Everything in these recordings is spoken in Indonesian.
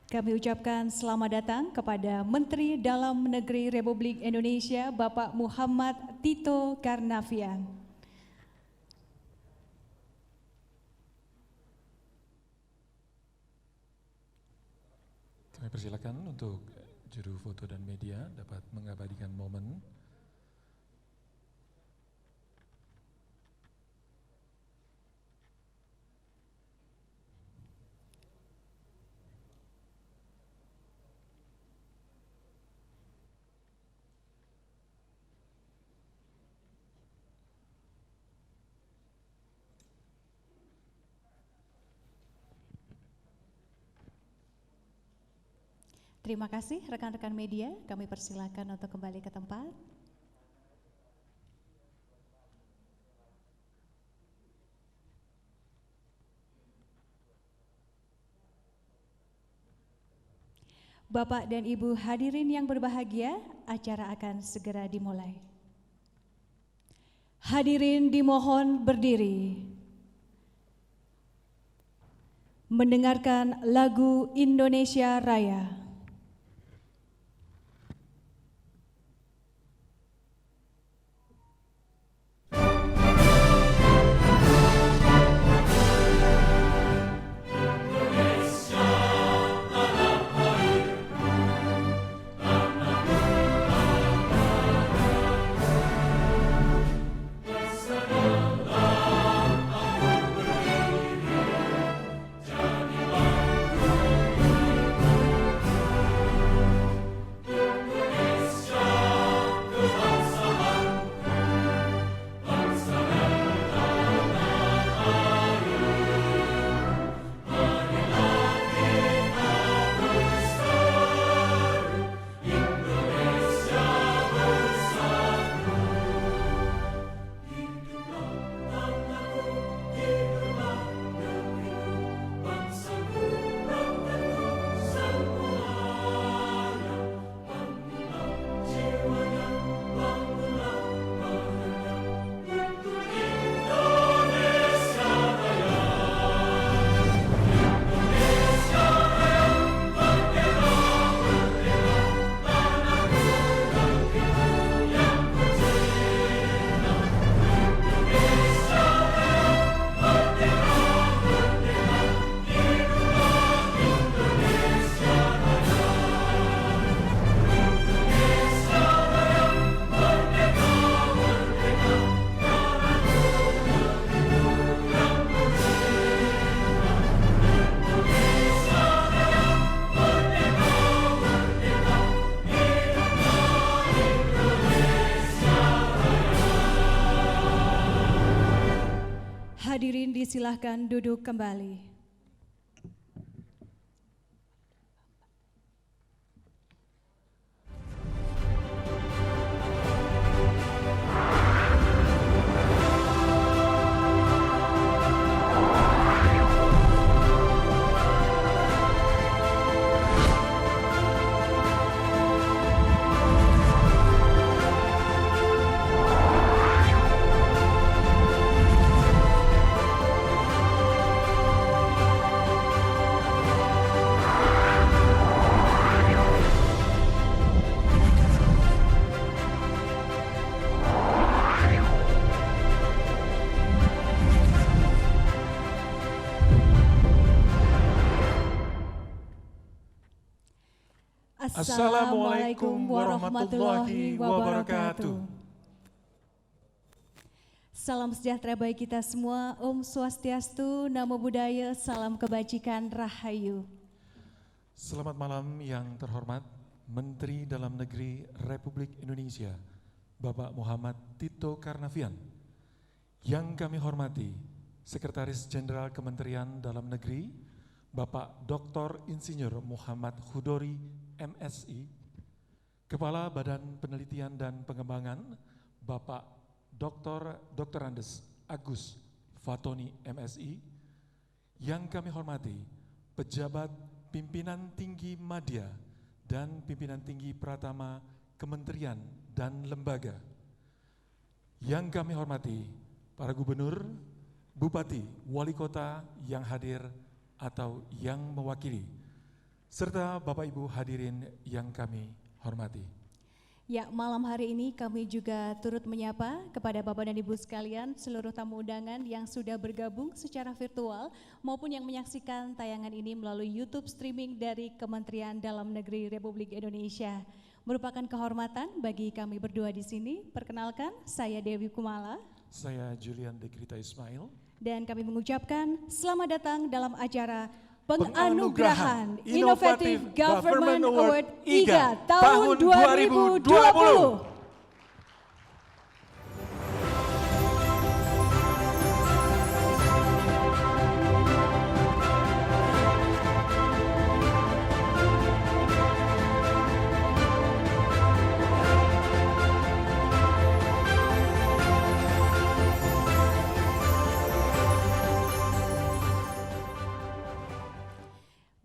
Kami ucapkan selamat datang kepada Menteri Dalam Negeri Republik Indonesia, Bapak Muhammad Tito Karnavian. Kami persilakan untuk juru foto dan media dapat mengabadikan momen. Terima kasih rekan-rekan media, kami persilakan untuk kembali ke tempat. Bapak dan Ibu hadirin yang berbahagia, acara akan segera dimulai. Hadirin dimohon berdiri. Mendengarkan lagu Indonesia Raya. Hadirin disilahkan duduk kembali. Assalamualaikum warahmatullahi wabarakatuh. Salam sejahtera bagi kita semua, Om Swastiastu, Namo Buddhaya, salam kebajikan, Rahayu. Selamat malam yang terhormat Menteri Dalam Negeri Republik Indonesia, Bapak Muhammad Tito Karnavian. Yang kami hormati Sekretaris Jenderal Kementerian Dalam Negeri, Bapak Dr. Insinyur Muhammad Hudori, MSI, Kepala Badan Penelitian dan Pengembangan, Bapak Dr. Andes Agus Fatoni, MSI. Yang kami hormati pejabat pimpinan tinggi Madya dan pimpinan tinggi Pratama Kementerian dan Lembaga. Yang kami hormati para gubernur, bupati, wali kota yang hadir atau yang mewakili, serta Bapak Ibu hadirin yang kami hormati. Ya, malam hari ini kami juga turut menyapa kepada Bapak dan Ibu sekalian, seluruh tamu undangan yang sudah bergabung secara virtual maupun yang menyaksikan tayangan ini melalui YouTube streaming dari Kementerian Dalam Negeri Republik Indonesia. Merupakan kehormatan bagi kami berdua di sini. Perkenalkan, saya Dewi Kumala. Saya Julian Dekrita Ismail. Dan kami mengucapkan selamat datang dalam acara Penganugerahan Innovative Government Award IGA tahun 2020.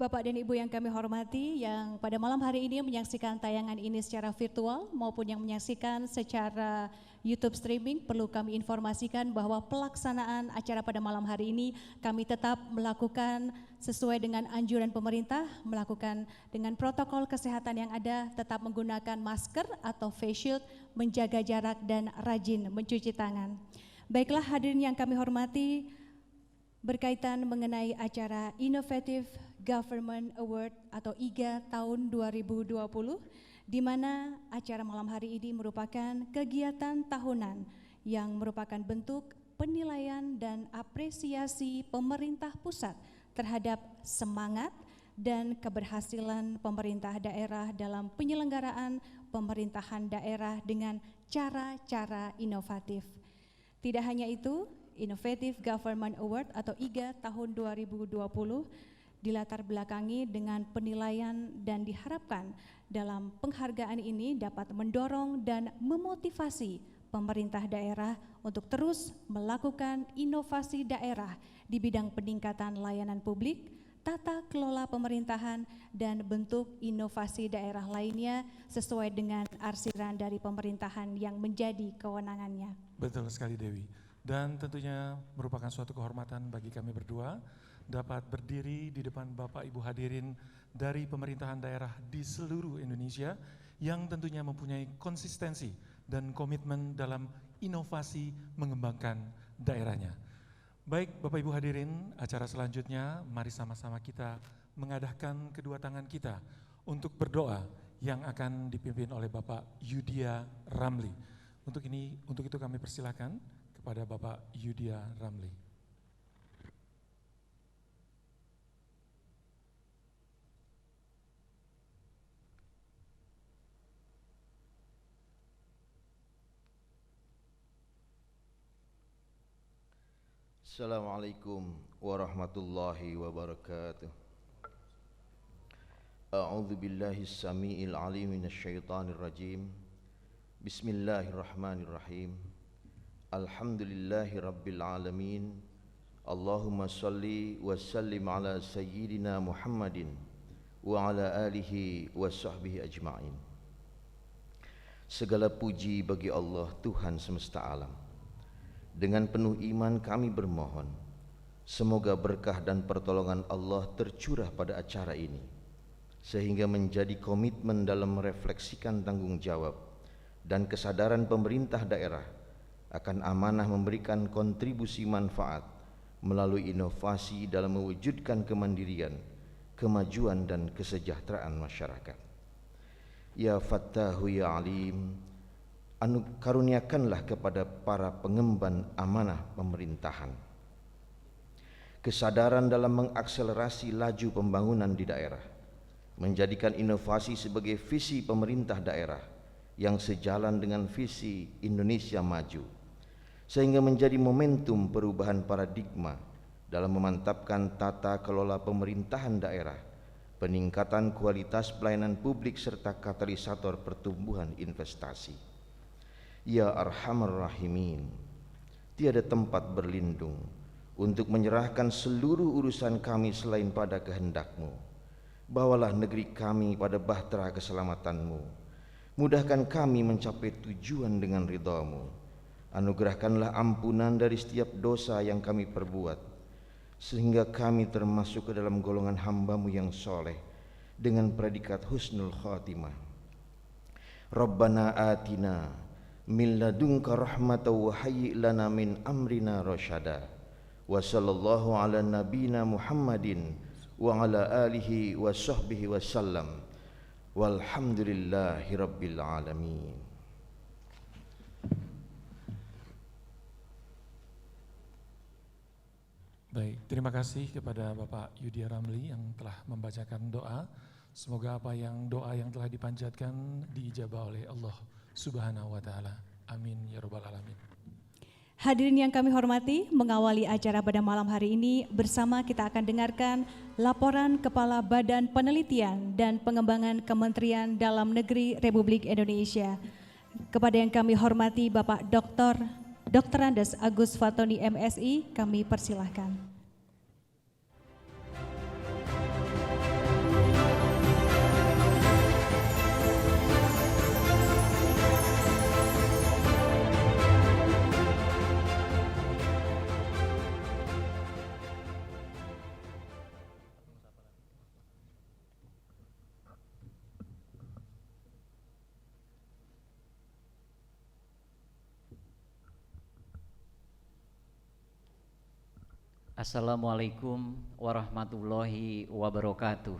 Bapak dan Ibu yang kami hormati, yang pada malam hari ini menyaksikan tayangan ini secara virtual maupun yang menyaksikan secara YouTube streaming, perlu kami informasikan bahwa pelaksanaan acara pada malam hari ini kami tetap melakukan sesuai dengan anjuran pemerintah, melakukan dengan protokol kesehatan yang ada, tetap menggunakan masker atau face shield, menjaga jarak dan rajin mencuci tangan. Baiklah hadirin yang kami hormati, berkaitan mengenai acara Innovative Government Award atau IGA tahun 2020, di mana acara malam hari ini merupakan kegiatan tahunan yang merupakan bentuk penilaian dan apresiasi pemerintah pusat terhadap semangat dan keberhasilan pemerintah daerah dalam penyelenggaraan pemerintahan daerah dengan cara-cara inovatif. Tidak hanya itu, Innovative Government Award atau IGA tahun 2020 dilatar belakangi dengan penilaian dan diharapkan dalam penghargaan ini dapat mendorong dan memotivasi pemerintah daerah untuk terus melakukan inovasi daerah di bidang peningkatan layanan publik, tata kelola pemerintahan, dan bentuk inovasi daerah lainnya sesuai dengan arsiran dari pemerintahan yang menjadi kewenangannya. Betul sekali Dewi. Dan tentunya merupakan suatu kehormatan bagi kami berdua dapat berdiri di depan Bapak Ibu hadirin dari pemerintahan daerah di seluruh Indonesia yang tentunya mempunyai konsistensi dan komitmen dalam inovasi mengembangkan daerahnya. Baik Bapak Ibu hadirin, acara selanjutnya mari sama-sama kita mengadahkan kedua tangan kita untuk berdoa yang akan dipimpin oleh Bapak Yudhya Ramli. Untuk itu kami persilakan kepada Bapak Yudhya Ramli. Assalamualaikum warahmatullahi wabarakatuh. A'udzu billahi samiil alim minasyaitonir rajim. Bismillahirrahmanirrahim. Alhamdulillahi rabbil alamin. Allahumma salli wa sallim ala sayyidina Muhammadin wa ala alihi wa sahbihi ajma'in. Segala puji bagi Allah Tuhan semesta alam. Dengan penuh iman kami bermohon, semoga berkah dan pertolongan Allah tercurah pada acara ini, sehingga menjadi komitmen dalam merefleksikan tanggung jawab dan kesadaran pemerintah daerah akan amanah memberikan kontribusi manfaat melalui inovasi dalam mewujudkan kemandirian, kemajuan dan kesejahteraan masyarakat. Ya Fattahu ya Alim, karuniakanlah kepada para pengemban amanah pemerintahan kesadaran dalam mengakselerasi laju pembangunan di daerah, menjadikan inovasi sebagai visi pemerintah daerah yang sejalan dengan visi Indonesia Maju, sehingga menjadi momentum perubahan paradigma dalam memantapkan tata kelola pemerintahan daerah, peningkatan kualitas pelayanan publik serta katalisator pertumbuhan investasi. Ya Arhamar Rahimin, tiada tempat berlindung untuk menyerahkan seluruh urusan kami selain pada kehendak-Mu. Bawalah negeri kami pada bahtera keselamatan-Mu. Mudahkan kami mencapai tujuan dengan ridha-Mu. Anugerahkanlah ampunan dari setiap dosa yang kami perbuat, sehingga kami termasuk ke dalam golongan hamba-Mu yang soleh, dengan predikat husnul khatimah. Rabbana atina min ladunka rahmatan wa hayyi' lana min amrina rasyada. Wa sallallahu ala nabiyyina Muhammadin wa ala alihi wa sahbihi wasallam. Walhamdulillahi rabbil alamin. Baik, terima kasih kepada Bapak Yudhya Ramli yang telah membacakan doa. Semoga doa yang telah dipanjatkan diijabah oleh Allah Subhanahu wa taala. Amin ya rabbal alamin. Hadirin yang kami hormati, mengawali acara pada malam hari ini bersama kita akan dengarkan laporan Kepala Badan Penelitian dan Pengembangan Kementerian Dalam Negeri Republik Indonesia. Kepada yang kami hormati Bapak Dr. Andes Agus Fatoni MSI, kami persilahkan. Assalamualaikum warahmatullahi wabarakatuh.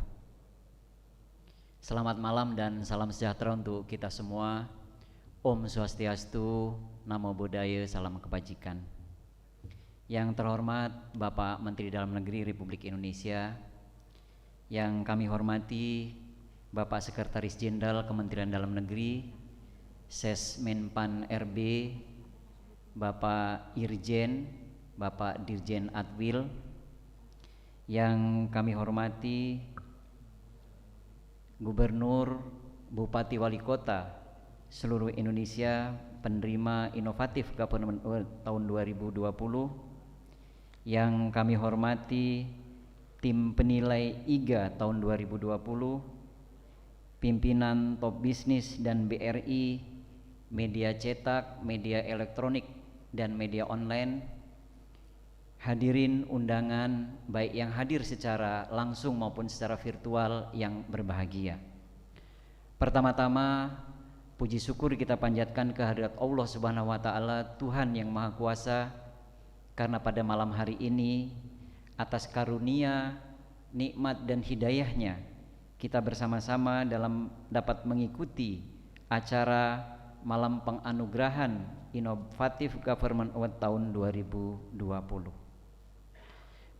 Selamat malam dan salam sejahtera untuk kita semua. Om Swastiastu, Namo Buddhaya, salam kebajikan. Yang terhormat Bapak Menteri Dalam Negeri Republik Indonesia, yang kami hormati Bapak Sekretaris Jenderal Kementerian Dalam Negeri, Sesmenpan RB, Bapak Irjen, Bapak Dirjen Adwil, yang kami hormati Gubernur, Bupati, Wali Kota seluruh Indonesia penerima inovatif Government Award tahun 2020, yang kami hormati tim penilai IGA tahun 2020, pimpinan Top Bisnis dan BRI, media cetak, media elektronik, dan media online, hadirin undangan baik yang hadir secara langsung maupun secara virtual yang berbahagia. Pertama-tama puji syukur kita panjatkan kehadirat Allah Subhanahu wa taala, Tuhan yang Maha Kuasa, karena pada malam hari ini atas karunia, nikmat dan hidayahnya kita bersama-sama dalam dapat mengikuti acara malam penganugerahan inovatif Government Award tahun 2020.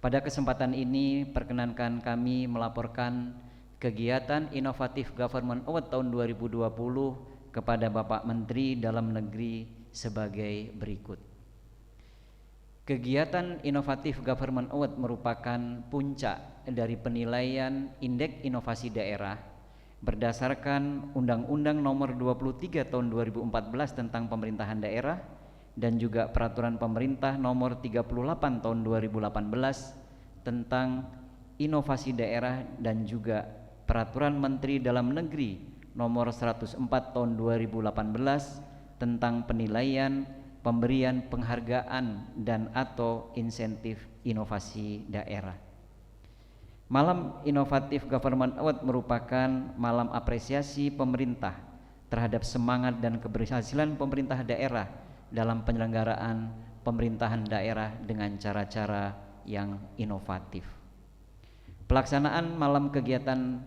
Pada kesempatan ini perkenankan kami melaporkan kegiatan inovatif Government Award tahun 2020 kepada Bapak Menteri Dalam Negeri sebagai berikut. Kegiatan inovatif Government Award merupakan puncak dari penilaian Indeks Inovasi Daerah berdasarkan Undang-Undang Nomor 23 Tahun 2014 tentang Pemerintahan Daerah dan juga Peraturan Pemerintah Nomor 38 Tahun 2018 tentang Inovasi Daerah dan juga Peraturan Menteri Dalam Negeri Nomor 104 Tahun 2018 tentang penilaian, pemberian penghargaan dan atau insentif inovasi daerah. Malam Inovatif Government Award merupakan malam apresiasi pemerintah terhadap semangat dan keberhasilan pemerintah daerah dalam penyelenggaraan pemerintahan daerah dengan cara-cara yang inovatif. Pelaksanaan malam kegiatan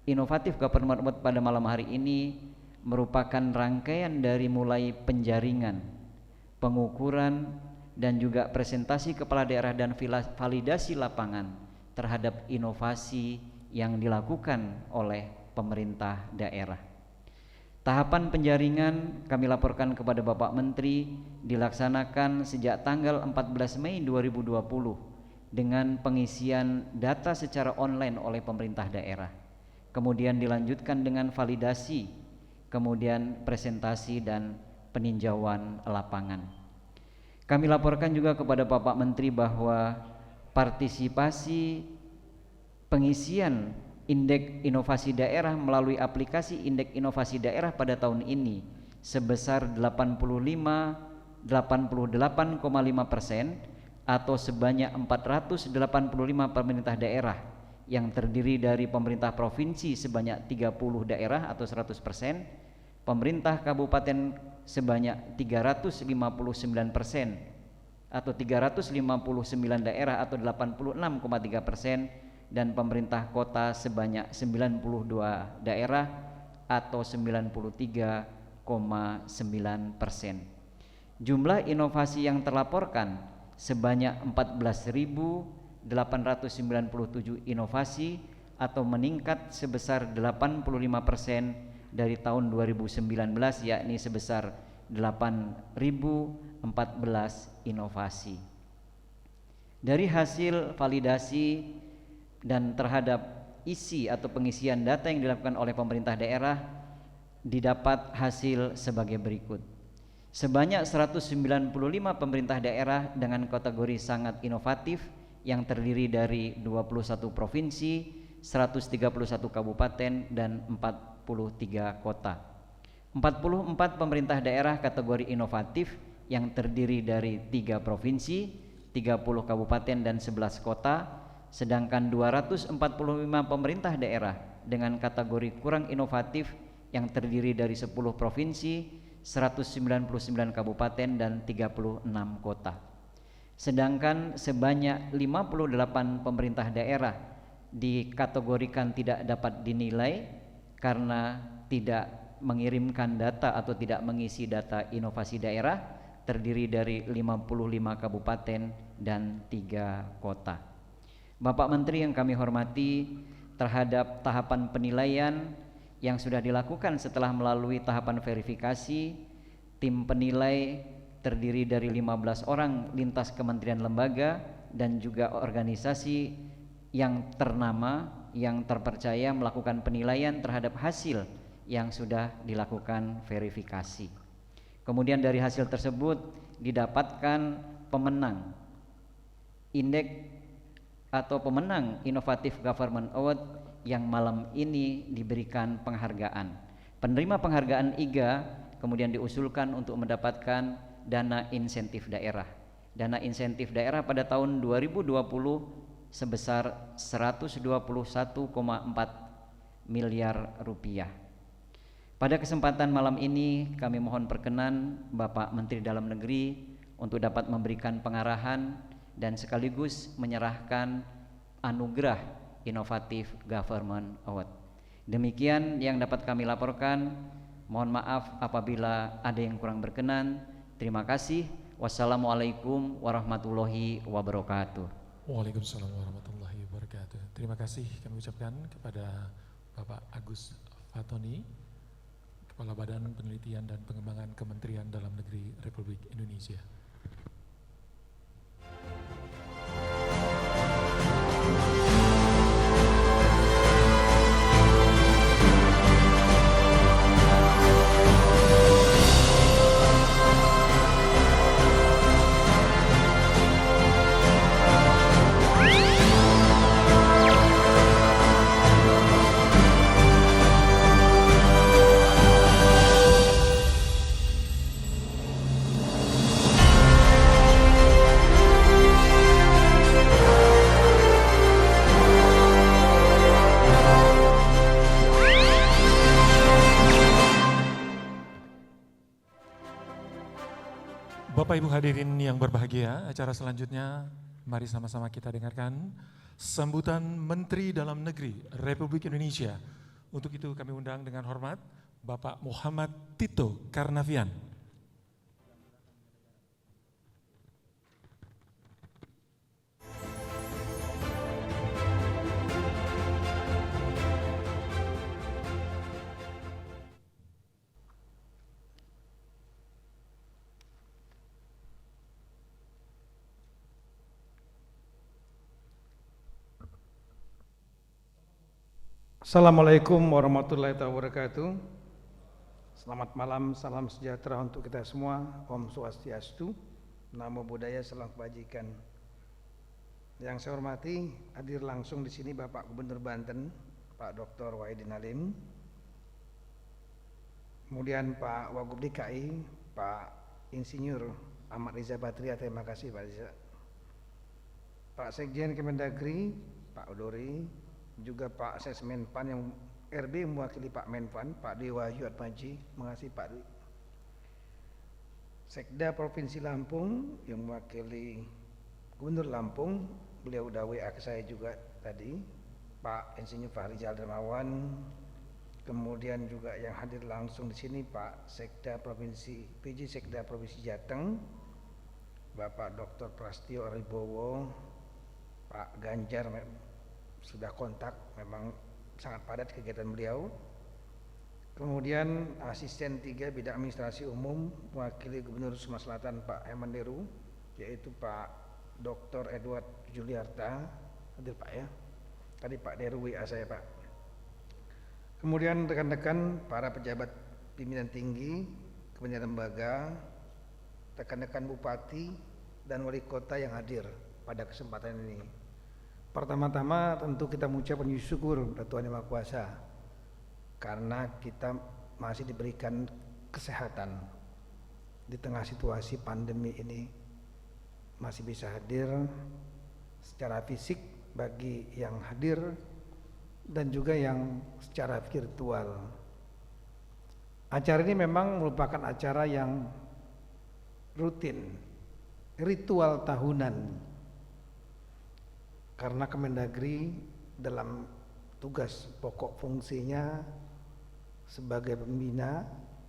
inovatif Government Award pada malam hari ini merupakan rangkaian dari mulai penjaringan, pengukuran, dan juga presentasi kepala daerah dan validasi lapangan terhadap inovasi yang dilakukan oleh pemerintah daerah. Tahapan penjaringan kami laporkan kepada Bapak Menteri dilaksanakan sejak tanggal 14 Mei 2020 dengan pengisian data secara online oleh pemerintah daerah. Kemudian dilanjutkan dengan validasi, kemudian presentasi dan peninjauan lapangan. Kami laporkan juga kepada Bapak Menteri bahwa partisipasi pengisian Indeks Inovasi Daerah melalui aplikasi Indeks Inovasi Daerah pada tahun ini sebesar 88,5% atau sebanyak 485 pemerintah daerah yang terdiri dari pemerintah provinsi sebanyak 30 daerah atau 100%, pemerintah kabupaten sebanyak 359% atau 359 daerah atau 86,3%, dan pemerintah kota sebanyak 92 daerah atau 93,9%. Jumlah inovasi yang terlaporkan sebanyak 14.897 inovasi atau meningkat sebesar 85% dari tahun 2019, yakni sebesar 8.014 inovasi. Dari hasil validasi dan terhadap isi atau pengisian data yang dilakukan oleh pemerintah daerah, didapat hasil sebagai berikut. Sebanyak 195 pemerintah daerah dengan kategori sangat inovatif yang terdiri dari 21 provinsi, 131 kabupaten, dan 43 kota. 44 pemerintah daerah kategori inovatif yang terdiri dari 3 provinsi, 30 kabupaten, dan 11 kota, sedangkan 245 pemerintah daerah dengan kategori kurang inovatif yang terdiri dari 10 provinsi, 199 kabupaten, dan 36 kota. Sedangkan sebanyak 58 pemerintah daerah dikategorikan tidak dapat dinilai karena tidak mengirimkan data atau tidak mengisi data inovasi daerah, terdiri dari 55 kabupaten dan 3 kota. Bapak Menteri yang kami hormati, terhadap tahapan penilaian yang sudah dilakukan setelah melalui tahapan verifikasi, tim penilai terdiri dari 15 orang lintas kementerian lembaga dan juga organisasi yang ternama, yang terpercaya melakukan penilaian terhadap hasil yang sudah dilakukan verifikasi. Kemudian dari hasil tersebut didapatkan pemenang indeks atau pemenang Innovative Government Award yang malam ini diberikan penghargaan. Penerima penghargaan IGA kemudian diusulkan untuk mendapatkan dana insentif daerah. Dana insentif daerah pada tahun 2020 sebesar 121,4 miliar rupiah. Pada kesempatan malam ini kami mohon perkenan Bapak Menteri Dalam Negeri untuk dapat memberikan pengarahan dan sekaligus menyerahkan anugerah Innovative Government Award. Demikian yang dapat kami laporkan. Mohon maaf apabila ada yang kurang berkenan. Terima kasih. Wassalamualaikum warahmatullahi wabarakatuh. Waalaikumsalam warahmatullahi wabarakatuh. Terima kasih kami ucapkan kepada Bapak Agus Fatoni, Kepala Badan Penelitian dan Pengembangan Kementerian Dalam Negeri Republik Indonesia. Bapak Ibu hadirin yang berbahagia, acara selanjutnya mari sama-sama kita dengarkan sambutan Menteri Dalam Negeri Republik Indonesia. Untuk itu kami undang dengan hormat Bapak Muhammad Tito Karnavian. Assalamualaikum warahmatullahi wabarakatuh. Selamat malam, salam sejahtera untuk kita semua. Om Swastiastu, Namo Buddhaya, salam kebajikan. Yang saya hormati, hadir langsung di sini Bapak Gubernur Banten, Pak Dr. Wahidin Halim. Kemudian Pak Wagub DKI, Pak Insinyur Ahmad Riza Patria, terima kasih Pak Riza. Pak Sekjen Kemendagri, Pak Udori, juga Pak Sesmenpan yang RB mewakili Pak Menpan, Pak Dewa Atmaji, mengasih Pak Sekda Provinsi Lampung yang mewakili Gubernur Lampung, beliau udah WA ke saya juga tadi, Pak Insinyur Fahrizal Darmawan. Kemudian juga yang hadir langsung di sini Pak Sekda Provinsi PJ Sekda Provinsi Jateng, Bapak Dr. Prastio Aribowo, Pak Ganjar sudah kontak, memang sangat padat kegiatan beliau. Kemudian asisten 3 bidang administrasi umum mewakili Gubernur Sumatera Selatan Pak Hemanderu, yaitu Pak Dr. Edward Juliarta, hadir Pak ya. Tadi Pak Deru WA saya Pak. Kemudian rekan-rekan para pejabat pimpinan tinggi, kementerian lembaga, rekan-rekan bupati dan wali kota yang hadir pada kesempatan ini. Pertama-tama tentu kita mengucapkan syukur kepada Tuhan Yang Maha Kuasa karena kita masih diberikan kesehatan di tengah situasi pandemi ini, masih bisa hadir secara fisik bagi yang hadir dan juga yang secara virtual. Acara ini memang merupakan acara yang rutin, ritual tahunan, karena Kemendagri dalam tugas pokok fungsinya sebagai pembina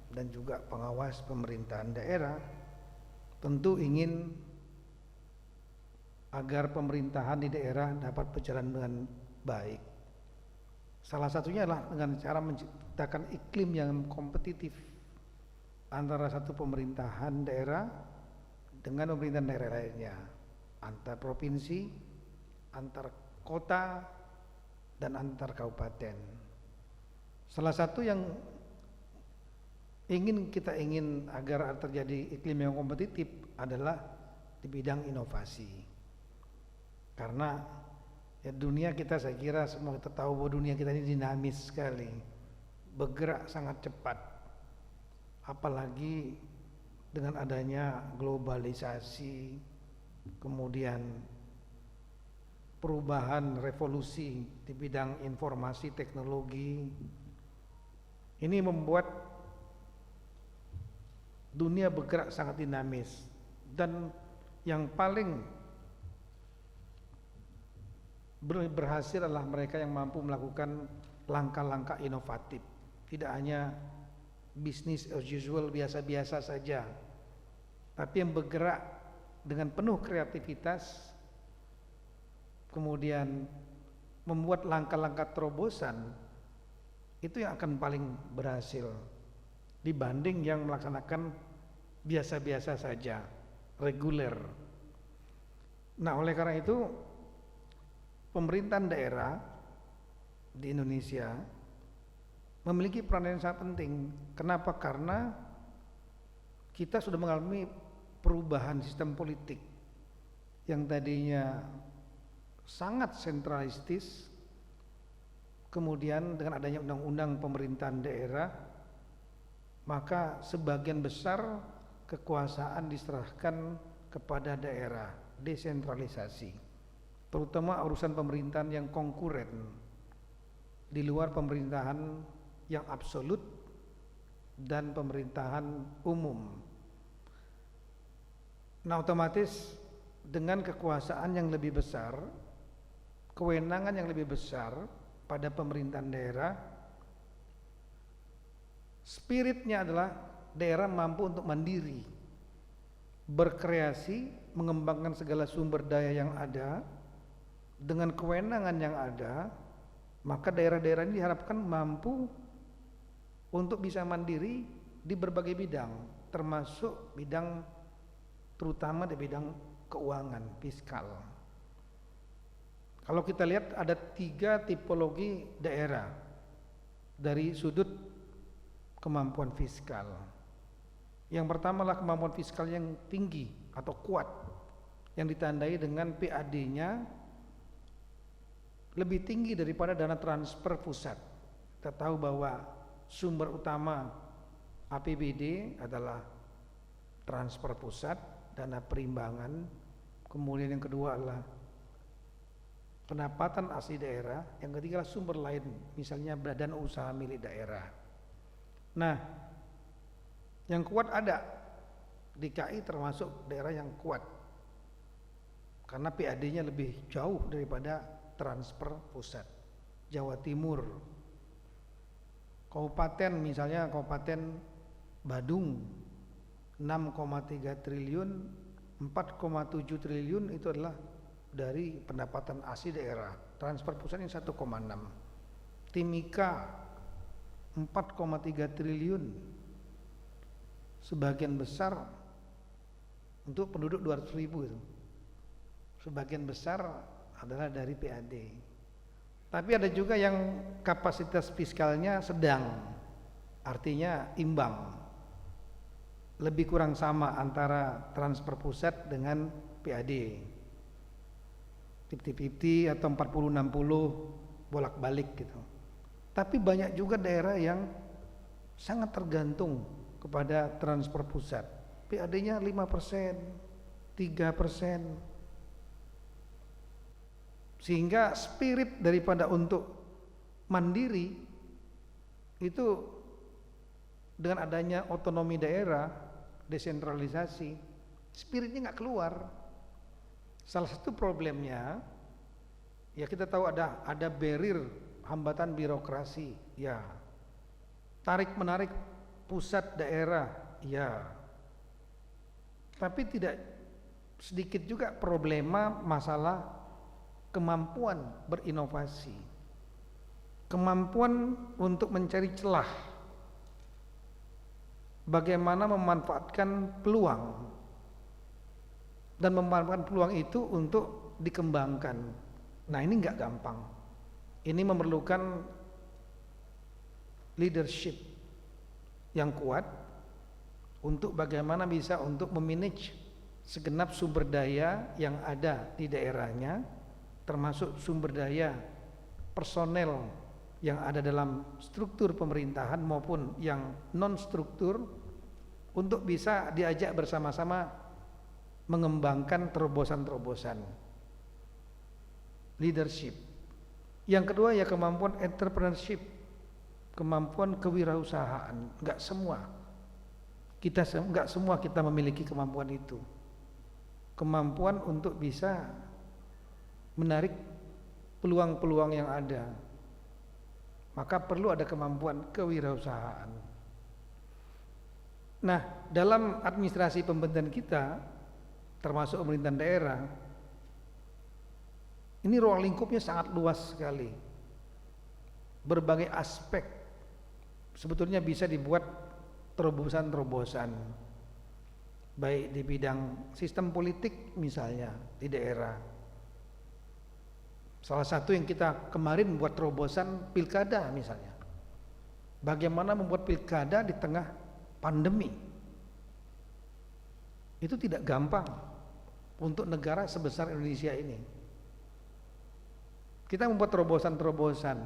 dan juga pengawas pemerintahan daerah tentu ingin agar pemerintahan di daerah dapat berjalan dengan baik. Salah satunya adalah dengan cara menciptakan iklim yang kompetitif antara satu pemerintahan daerah dengan pemerintahan daerah lainnya, antar provinsi, antar kota, dan antar kabupaten. Salah satu yang kita ingin agar terjadi iklim yang kompetitif adalah di bidang inovasi. Karena ya dunia kita, saya kira semua kita tahu bahwa dunia kita ini dinamis sekali, bergerak sangat cepat, apalagi dengan adanya globalisasi, kemudian perubahan revolusi di bidang informasi teknologi. Ini membuat dunia bergerak sangat dinamis, dan yang paling berhasil adalah mereka yang mampu melakukan langkah-langkah inovatif, tidak hanya bisnis as usual biasa-biasa saja, tapi yang bergerak dengan penuh kreativitas, kemudian membuat langkah-langkah terobosan. Itu yang akan paling berhasil dibanding yang melaksanakan biasa-biasa saja, reguler. Nah, oleh karena itu pemerintahan daerah di Indonesia memiliki peran yang sangat penting. Kenapa? Karena kita sudah mengalami perubahan sistem politik yang tadinya sangat sentralistis, kemudian dengan adanya undang-undang pemerintahan daerah, maka sebagian besar kekuasaan diserahkan kepada daerah, desentralisasi, terutama urusan pemerintahan yang konkuren di luar pemerintahan yang absolut dan pemerintahan umum. Nah, otomatis dengan kekuasaan yang lebih besar, kewenangan yang lebih besar pada pemerintahan daerah, spiritnya adalah daerah mampu untuk mandiri, berkreasi, mengembangkan segala sumber daya yang ada dengan kewenangan yang ada. Maka daerah-daerah ini diharapkan mampu untuk bisa mandiri di berbagai bidang, termasuk bidang, terutama di bidang keuangan, fiskal. Kalau kita lihat ada 3 tipologi daerah dari sudut kemampuan fiskal. Yang pertama adalah kemampuan fiskal yang tinggi atau kuat, yang ditandai dengan PAD-nya lebih tinggi daripada dana transfer pusat. Kita tahu bahwa sumber utama APBD adalah transfer pusat, dana perimbangan. Kemudian yang kedua adalah pendapatan asli daerah, yang ketiga adalah sumber lain, misalnya badan usaha milik daerah. Nah, yang kuat ada, DKI termasuk daerah yang kuat karena PAD-nya lebih jauh daripada transfer pusat. Jawa Timur, kabupaten misalnya Kabupaten Badung 6,3 triliun, 4,7 triliun itu adalah dari pendapatan asli daerah. Transfer pusat ini 1,6. Timika 4,3 triliun, sebagian besar untuk penduduk 200.000 itu. Sebagian besar adalah dari PAD. Tapi ada juga yang kapasitas fiskalnya sedang, artinya imbang, lebih kurang sama antara transfer pusat dengan PAD, 50-50 atau 40-60 bolak-balik gitu. Tapi banyak juga daerah yang sangat tergantung kepada transfer pusat, PAD-nya 5%, 3%. Sehingga spirit daripada untuk mandiri itu dengan adanya otonomi daerah, desentralisasi, spiritnya nggak keluar. Salah satu problemnya, ya kita tahu ada barrier, hambatan birokrasi, ya. Tarik menarik pusat daerah, ya. Tapi tidak sedikit juga problema masalah kemampuan berinovasi, kemampuan untuk mencari celah, bagaimana memanfaatkan peluang dan memanfaatkan peluang itu untuk dikembangkan. Nah, ini nggak gampang. Ini memerlukan leadership yang kuat untuk bagaimana bisa untuk memanage segenap sumber daya yang ada di daerahnya, termasuk sumber daya personel yang ada dalam struktur pemerintahan maupun yang non struktur, untuk bisa diajak bersama-sama mengembangkan terobosan-terobosan leadership. Yang kedua ya kemampuan entrepreneurship, kemampuan kewirausahaan. Enggak semua kita memiliki kemampuan itu. Kemampuan untuk bisa menarik peluang-peluang yang ada, maka perlu ada kemampuan kewirausahaan. Nah, dalam administrasi pemerintahan kita, termasuk pemerintahan daerah, ini ruang lingkupnya sangat luas sekali. Berbagai aspek sebetulnya bisa dibuat terobosan-terobosan, baik di bidang sistem politik misalnya di daerah. Salah satu yang kita kemarin buat terobosan pilkada misalnya. Bagaimana membuat pilkada di tengah pandemi. Itu tidak gampang untuk negara sebesar Indonesia ini. Kita membuat terobosan-terobosan,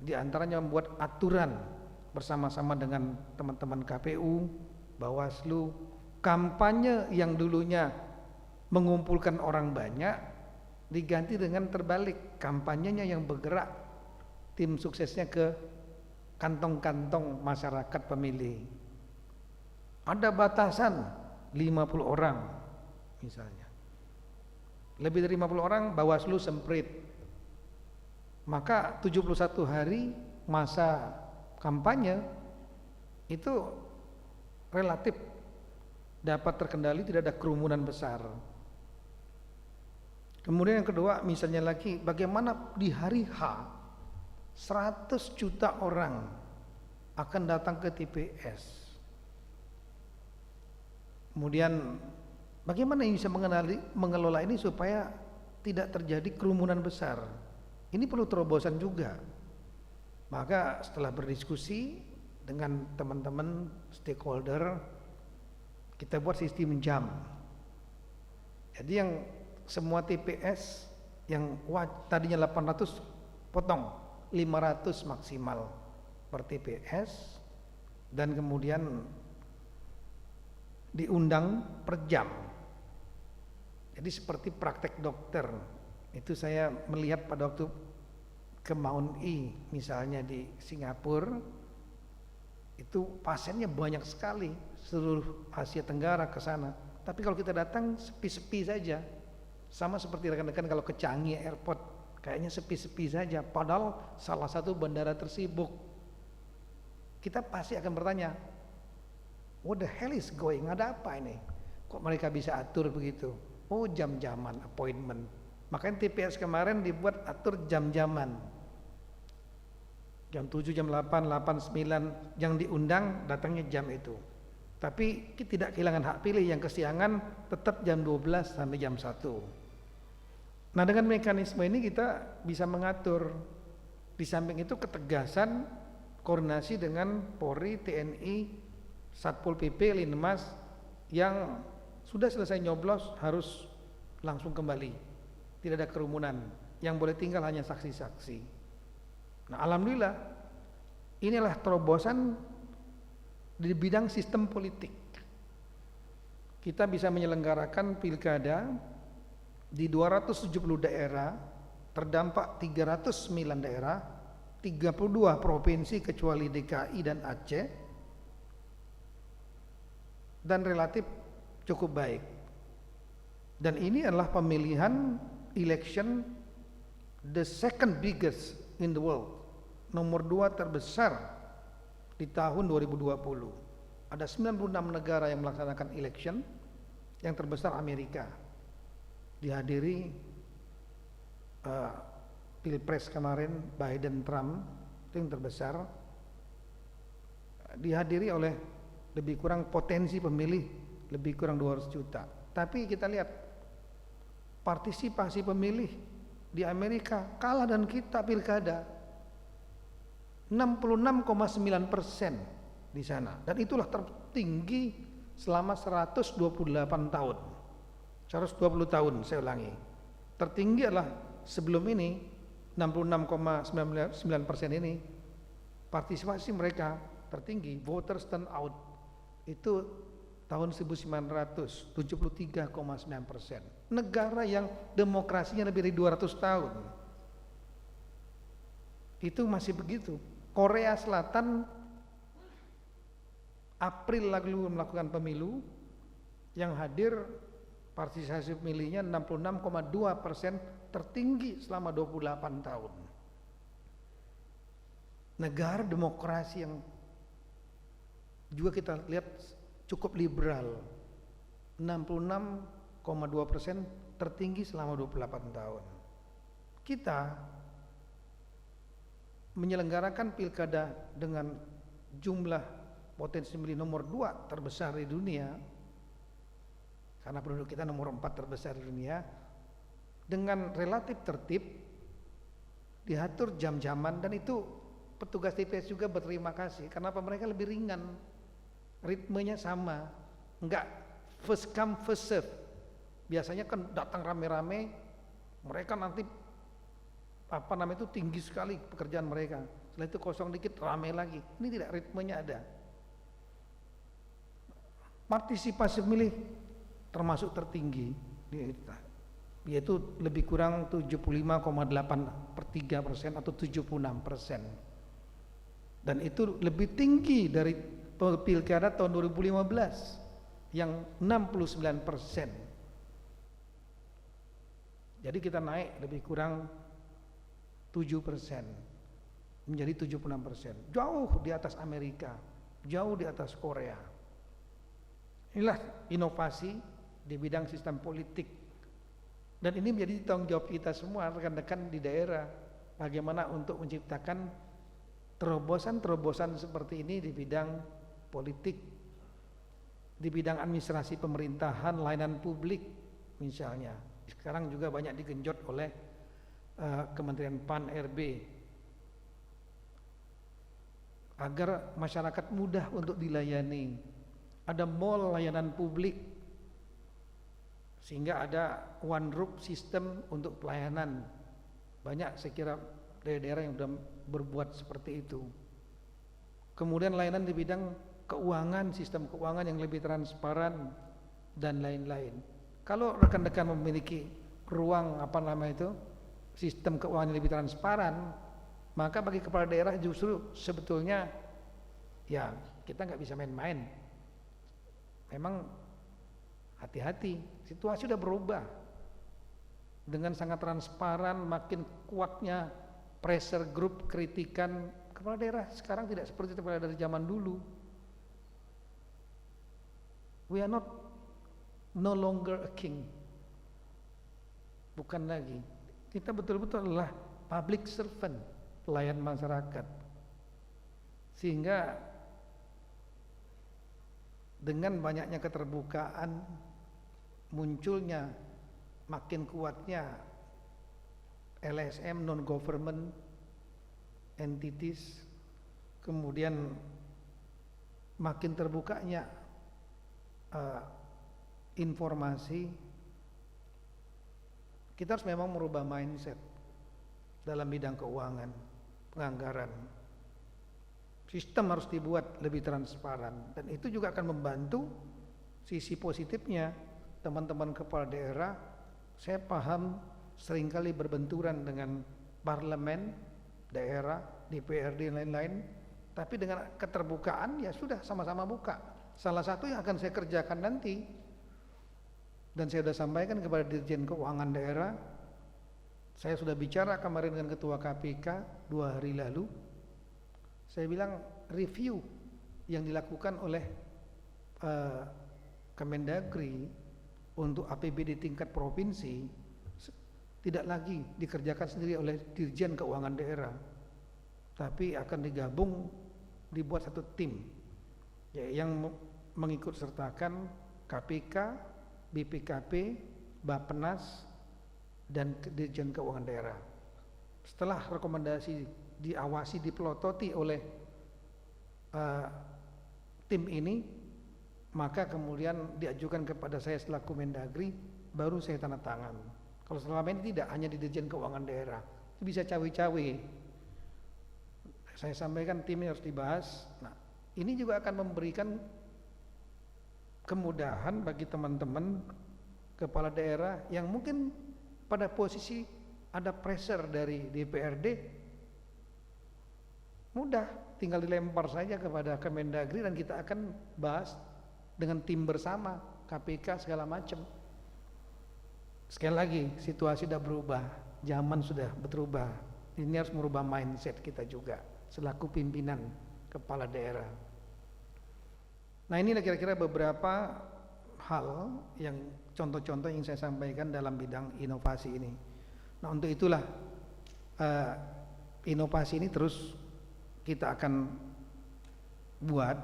di antaranya membuat aturan bersama-sama dengan teman-teman KPU, Bawaslu, kampanye yang dulunya mengumpulkan orang banyak diganti dengan terbalik, kampanyenya yang bergerak tim suksesnya ke kantong-kantong masyarakat pemilih. Ada batasan 50 orang misalnya. Lebih dari 50 orang Bawaslu semprit. Maka 71 hari masa kampanye itu relatif dapat terkendali, tidak ada kerumunan besar. Kemudian yang kedua misalnya lagi, bagaimana di hari H 100 juta orang akan datang ke TPS. Kemudian bagaimana bisa mengelola ini supaya tidak terjadi kerumunan besar. Ini perlu terobosan juga. Maka setelah berdiskusi dengan teman-teman stakeholder, kita buat sistem jam. Jadi yang semua TPS yang tadinya 800 potong 500 maksimal per TPS, dan kemudian diundang per jam. Jadi seperti praktek dokter, Itu saya melihat pada waktu ke Mount E misalnya di Singapura, itu pasiennya banyak sekali, seluruh Asia Tenggara ke sana. Tapi kalau kita datang sepi-sepi saja, sama seperti rekan-rekan kalau ke Changi Airport, kayaknya sepi-sepi saja, padahal salah satu bandara tersibuk. Kita pasti akan bertanya, what the hell is going, ada apa ini? Kok mereka bisa atur begitu? Oh, jam-jaman, appointment. Makanya TPS kemarin dibuat atur jam-jaman. Jam 7, jam 8, 8, 9, yang diundang datangnya jam itu. Tapi kita tidak kehilangan hak pilih, yang kesiangan tetap jam 12 sampai jam 1. Nah, dengan mekanisme ini kita bisa mengatur. Di samping itu ketegasan koordinasi dengan Polri, TNI, Satpol PP, Linmas yang sudah selesai nyoblos harus langsung kembali. Tidak ada kerumunan, yang boleh tinggal hanya saksi-saksi. Nah, alhamdulillah inilah terobosan di bidang sistem politik. Kita bisa menyelenggarakan pilkada di 270 daerah, terdampak 309 daerah, 32 provinsi kecuali DKI dan Aceh, dan relatif cukup baik. Dan ini adalah pemilihan election the second biggest in the world, nomor 2 terbesar di tahun 2020. Ada 96 negara yang melaksanakan election, yang terbesar Amerika. Dihadiri pilpres kemarin Biden Trump, itu yang terbesar. Dihadiri oleh lebih kurang potensi pemilih lebih kurang 200 juta. Tapi kita lihat partisipasi pemilih di Amerika kalah dan kita pilkada 66,9% di sana, dan itulah tertinggi selama 128 tahun. 120 tahun, saya ulangi. Tertinggi adalah sebelum ini 66,9% ini partisipasi mereka tertinggi, voters turnout itu tahun 1973,9%. Negara yang demokrasinya lebih dari 200 tahun itu masih begitu. Korea Selatan April lalu melakukan pemilu, yang hadir partisipasi pemilihnya 66,2%, tertinggi selama 28 tahun. Negara demokrasi yang juga kita lihat cukup liberal, 66,2%, tertinggi selama 28 tahun. Kita menyelenggarakan pilkada dengan jumlah potensi pemilih nomor 2 terbesar di dunia, karena penduduk kita nomor 4 terbesar di dunia, dengan relatif tertib, diatur jam-jaman, dan itu petugas TPS juga berterima kasih. Kenapa? Mereka lebih ringan, ritmenya sama, enggak first come first serve. Biasanya kan datang rame-rame, mereka nanti itu tinggi sekali pekerjaan mereka, setelah itu kosong dikit rame lagi. Ini tidak, ritmenya ada. Partisipasi pemilih termasuk tertinggi, yaitu lebih kurang 75,8% atau 76%, dan itu lebih tinggi dari pilkada tahun 2015 yang 69%. Jadi kita naik lebih kurang 7% menjadi 76%, jauh di atas Amerika, jauh di atas Korea. Inilah inovasi di bidang sistem politik, dan ini menjadi tanggung jawab kita semua rekan-rekan di daerah, bagaimana untuk menciptakan terobosan-terobosan seperti ini di bidang politik, di bidang administrasi pemerintahan, layanan publik misalnya. Sekarang juga banyak digenjot oleh Kementerian PAN RB agar masyarakat mudah untuk dilayani. Ada mall layanan publik, sehingga ada one roof system untuk pelayanan. Banyak saya kira daerah-daerah yang sudah berbuat seperti itu. Kemudian layanan di bidang keuangan, sistem keuangan yang lebih transparan dan lain-lain. Kalau rekan-rekan memiliki ruang sistem keuangan yang lebih transparan, maka bagi kepala daerah justru sebetulnya ya kita nggak bisa main-main. Memang hati-hati, situasi sudah berubah dengan sangat transparan, makin kuatnya pressure group kritikan kepala daerah sekarang tidak seperti kepala dari zaman dulu. We are no longer a king. Bukan lagi. Kita betul-betul adalah public servant, pelayan masyarakat. Sehingga dengan banyaknya keterbukaan, munculnya makin kuatnya LSM, non-government entities, kemudian makin terbukanya informasi, kita harus memang merubah mindset dalam bidang keuangan, penganggaran. Sistem harus dibuat lebih transparan, dan itu juga akan membantu sisi positifnya. Teman-teman kepala daerah, saya paham seringkali berbenturan dengan parlemen, daerah, DPRD dan lain-lain, tapi dengan keterbukaan ya sudah sama-sama buka. Salah satu yang akan saya kerjakan nanti, dan saya sudah sampaikan kepada Dirjen Keuangan Daerah, saya sudah bicara kemarin dengan Ketua KPK 2 hari lalu. Saya bilang review yang dilakukan oleh Kemendagri untuk APBD tingkat provinsi tidak lagi dikerjakan sendiri oleh Dirjen Keuangan Daerah, tapi akan digabung, dibuat satu tim ya, yang mengikut sertakan KPK, BPKP, Bappenas, dan Dirjen Keuangan Daerah. Setelah rekomendasi diawasi, dipelototi oleh tim ini, maka kemudian diajukan kepada saya selaku Mendagri, baru saya tanda tangan. Kalau selama ini tidak, hanya di Dirjen Keuangan Daerah, itu bisa cawe-cawe. Saya sampaikan tim ini harus dibahas. Nah, ini juga akan memberikan kemudahan bagi teman-teman kepala daerah yang mungkin pada posisi ada pressure dari DPRD, mudah, tinggal dilempar saja kepada Kemendagri dan kita akan bahas dengan tim bersama, KPK segala macam. Sekali lagi, situasi sudah berubah, zaman sudah berubah. Ini harus merubah mindset kita juga selaku pimpinan kepala daerah. Nah, inilah kira-kira beberapa hal yang contoh-contoh yang saya sampaikan dalam bidang inovasi ini. Nah, untuk itulah inovasi ini terus kita akan buat,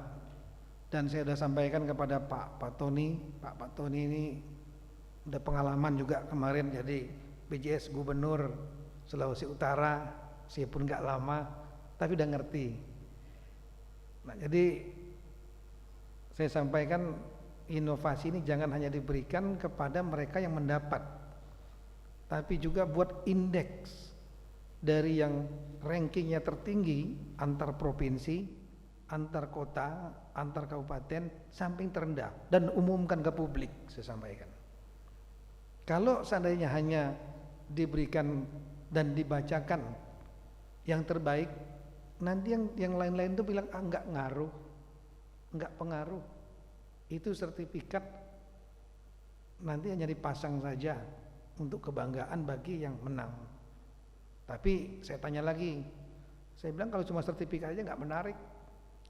dan saya sudah sampaikan kepada Pak Tony. Pak Tony ini udah pengalaman juga kemarin jadi BJS Gubernur Sulawesi Utara, meskipun nggak lama, tapi udah ngerti. Nah, jadi saya sampaikan inovasi ini jangan hanya diberikan kepada mereka yang mendapat, tapi juga buat indeks dari yang rankingnya tertinggi antar provinsi, antar kota, antar kabupaten, sampai terendah, dan umumkan ke publik. Saya sampaikan, kalau seandainya hanya diberikan dan dibacakan yang terbaik, nanti yang lain-lain itu bilang nggak ngaruh, nggak pengaruh, itu sertifikat nanti hanya dipasang saja untuk kebanggaan bagi yang menang. Tapi saya tanya lagi, saya bilang kalau cuma sertifikat aja nggak menarik.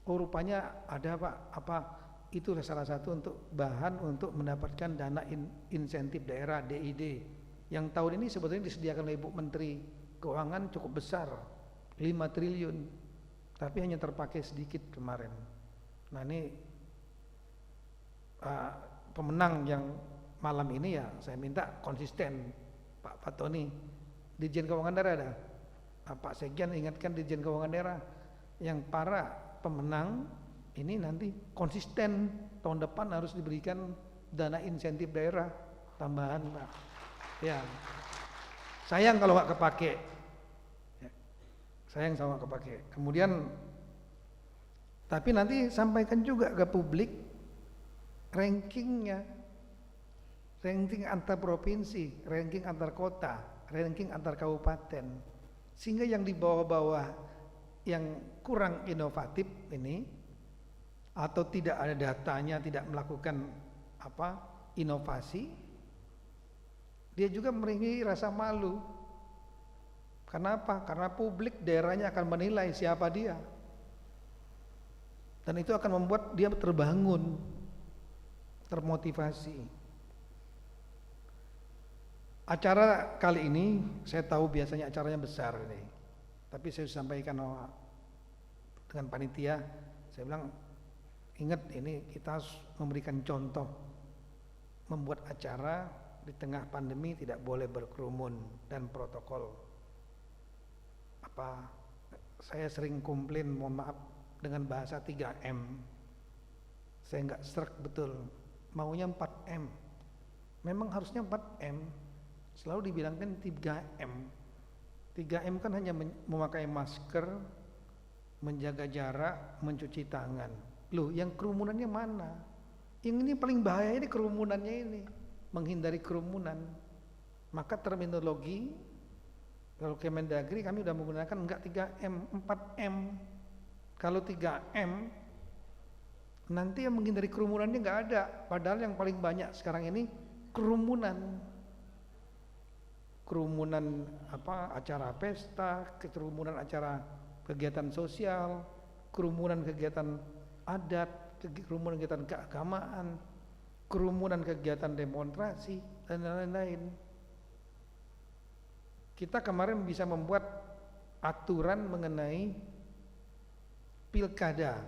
Oh, rupanya ada Pak, apa itu salah satu untuk bahan untuk mendapatkan dana insentif daerah DID yang tahun ini sebetulnya disediakan oleh Ibu Menteri Keuangan cukup besar, 5 triliun, tapi hanya terpakai sedikit kemarin. Nah, ini pemenang yang malam ini ya saya minta konsisten, Pak Tony. Dirjen Keuangan Daerah ada, Pak Sekjen ingatkan Dirjen Keuangan Daerah, yang para pemenang ini nanti konsisten, tahun depan harus diberikan dana insentif daerah tambahan, Pak. Ya, sayang kalau nggak kepake, ya, sayang kalau nggak kepake. Kemudian, tapi nanti sampaikan juga ke publik rankingnya, ranking antar provinsi, ranking antar kota, ranking antar kabupaten, sehingga yang di bawah-bawah yang kurang inovatif ini atau tidak ada datanya, tidak melakukan inovasi, dia juga memiliki rasa malu. Kenapa? Karena publik daerahnya akan menilai siapa dia, dan itu akan membuat dia terbangun, termotivasi. Acara kali ini saya tahu biasanya acaranya besar ini, tapi saya sampaikan dengan panitia, saya bilang ingat ini kita harus memberikan contoh, membuat acara di tengah pandemi tidak boleh berkerumun dan protokol. Saya sering komplain, mohon maaf, dengan bahasa 3M. Saya nggak serak betul, maunya 4M. Memang harusnya 4M. Selalu dibilangkan 3M. 3M kan hanya memakai masker, menjaga jarak, mencuci tangan. Loh, yang kerumunannya mana? Yang ini paling bahaya ini kerumunannya ini, menghindari kerumunan. Maka terminologi kalau Kemendagri kami sudah menggunakan enggak 3M, 4M. Kalau 3M nanti yang menghindari kerumunannya enggak ada. Padahal yang paling banyak sekarang ini kerumunan acara pesta, kerumunan acara kegiatan sosial, kerumunan kegiatan adat, kerumunan kegiatan keagamaan, kerumunan kegiatan demonstrasi, dan lain-lain. Kita kemarin bisa membuat aturan mengenai pilkada,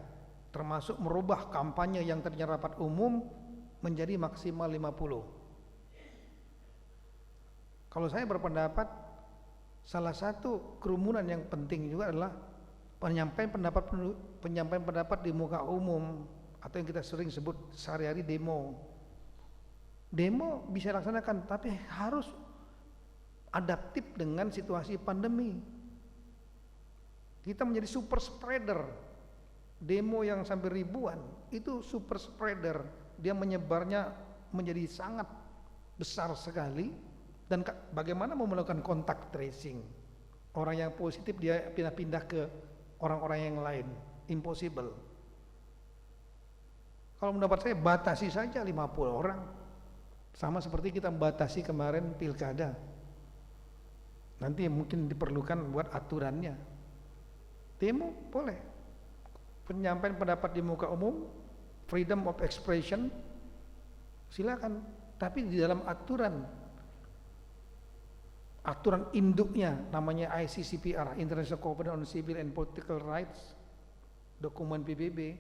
termasuk merubah kampanye yang tadinya rapat umum menjadi maksimal 50. Kalau saya berpendapat salah satu kerumunan yang penting juga adalah penyampaian pendapat di muka umum, atau yang kita sering sebut sehari-hari demo. Demo bisa dilaksanakan, tapi harus adaptif dengan situasi pandemi. Kita menjadi super spreader. Demo yang sampai ribuan itu super spreader, dia menyebarnya menjadi sangat besar sekali. Dan bagaimana mau melakukan kontak tracing? Orang yang positif dia pindah-pindah ke orang-orang yang lain, impossible. Kalau mendapat saya batasi saja 50 orang. Sama seperti kita membatasi kemarin pilkada. Nanti mungkin diperlukan buat aturannya. Demo boleh, penyampaian pendapat di muka umum, freedom of expression, silakan. Tapi di dalam aturan induknya namanya ICCPR, International Covenant on Civil and Political Rights, dokumen PBB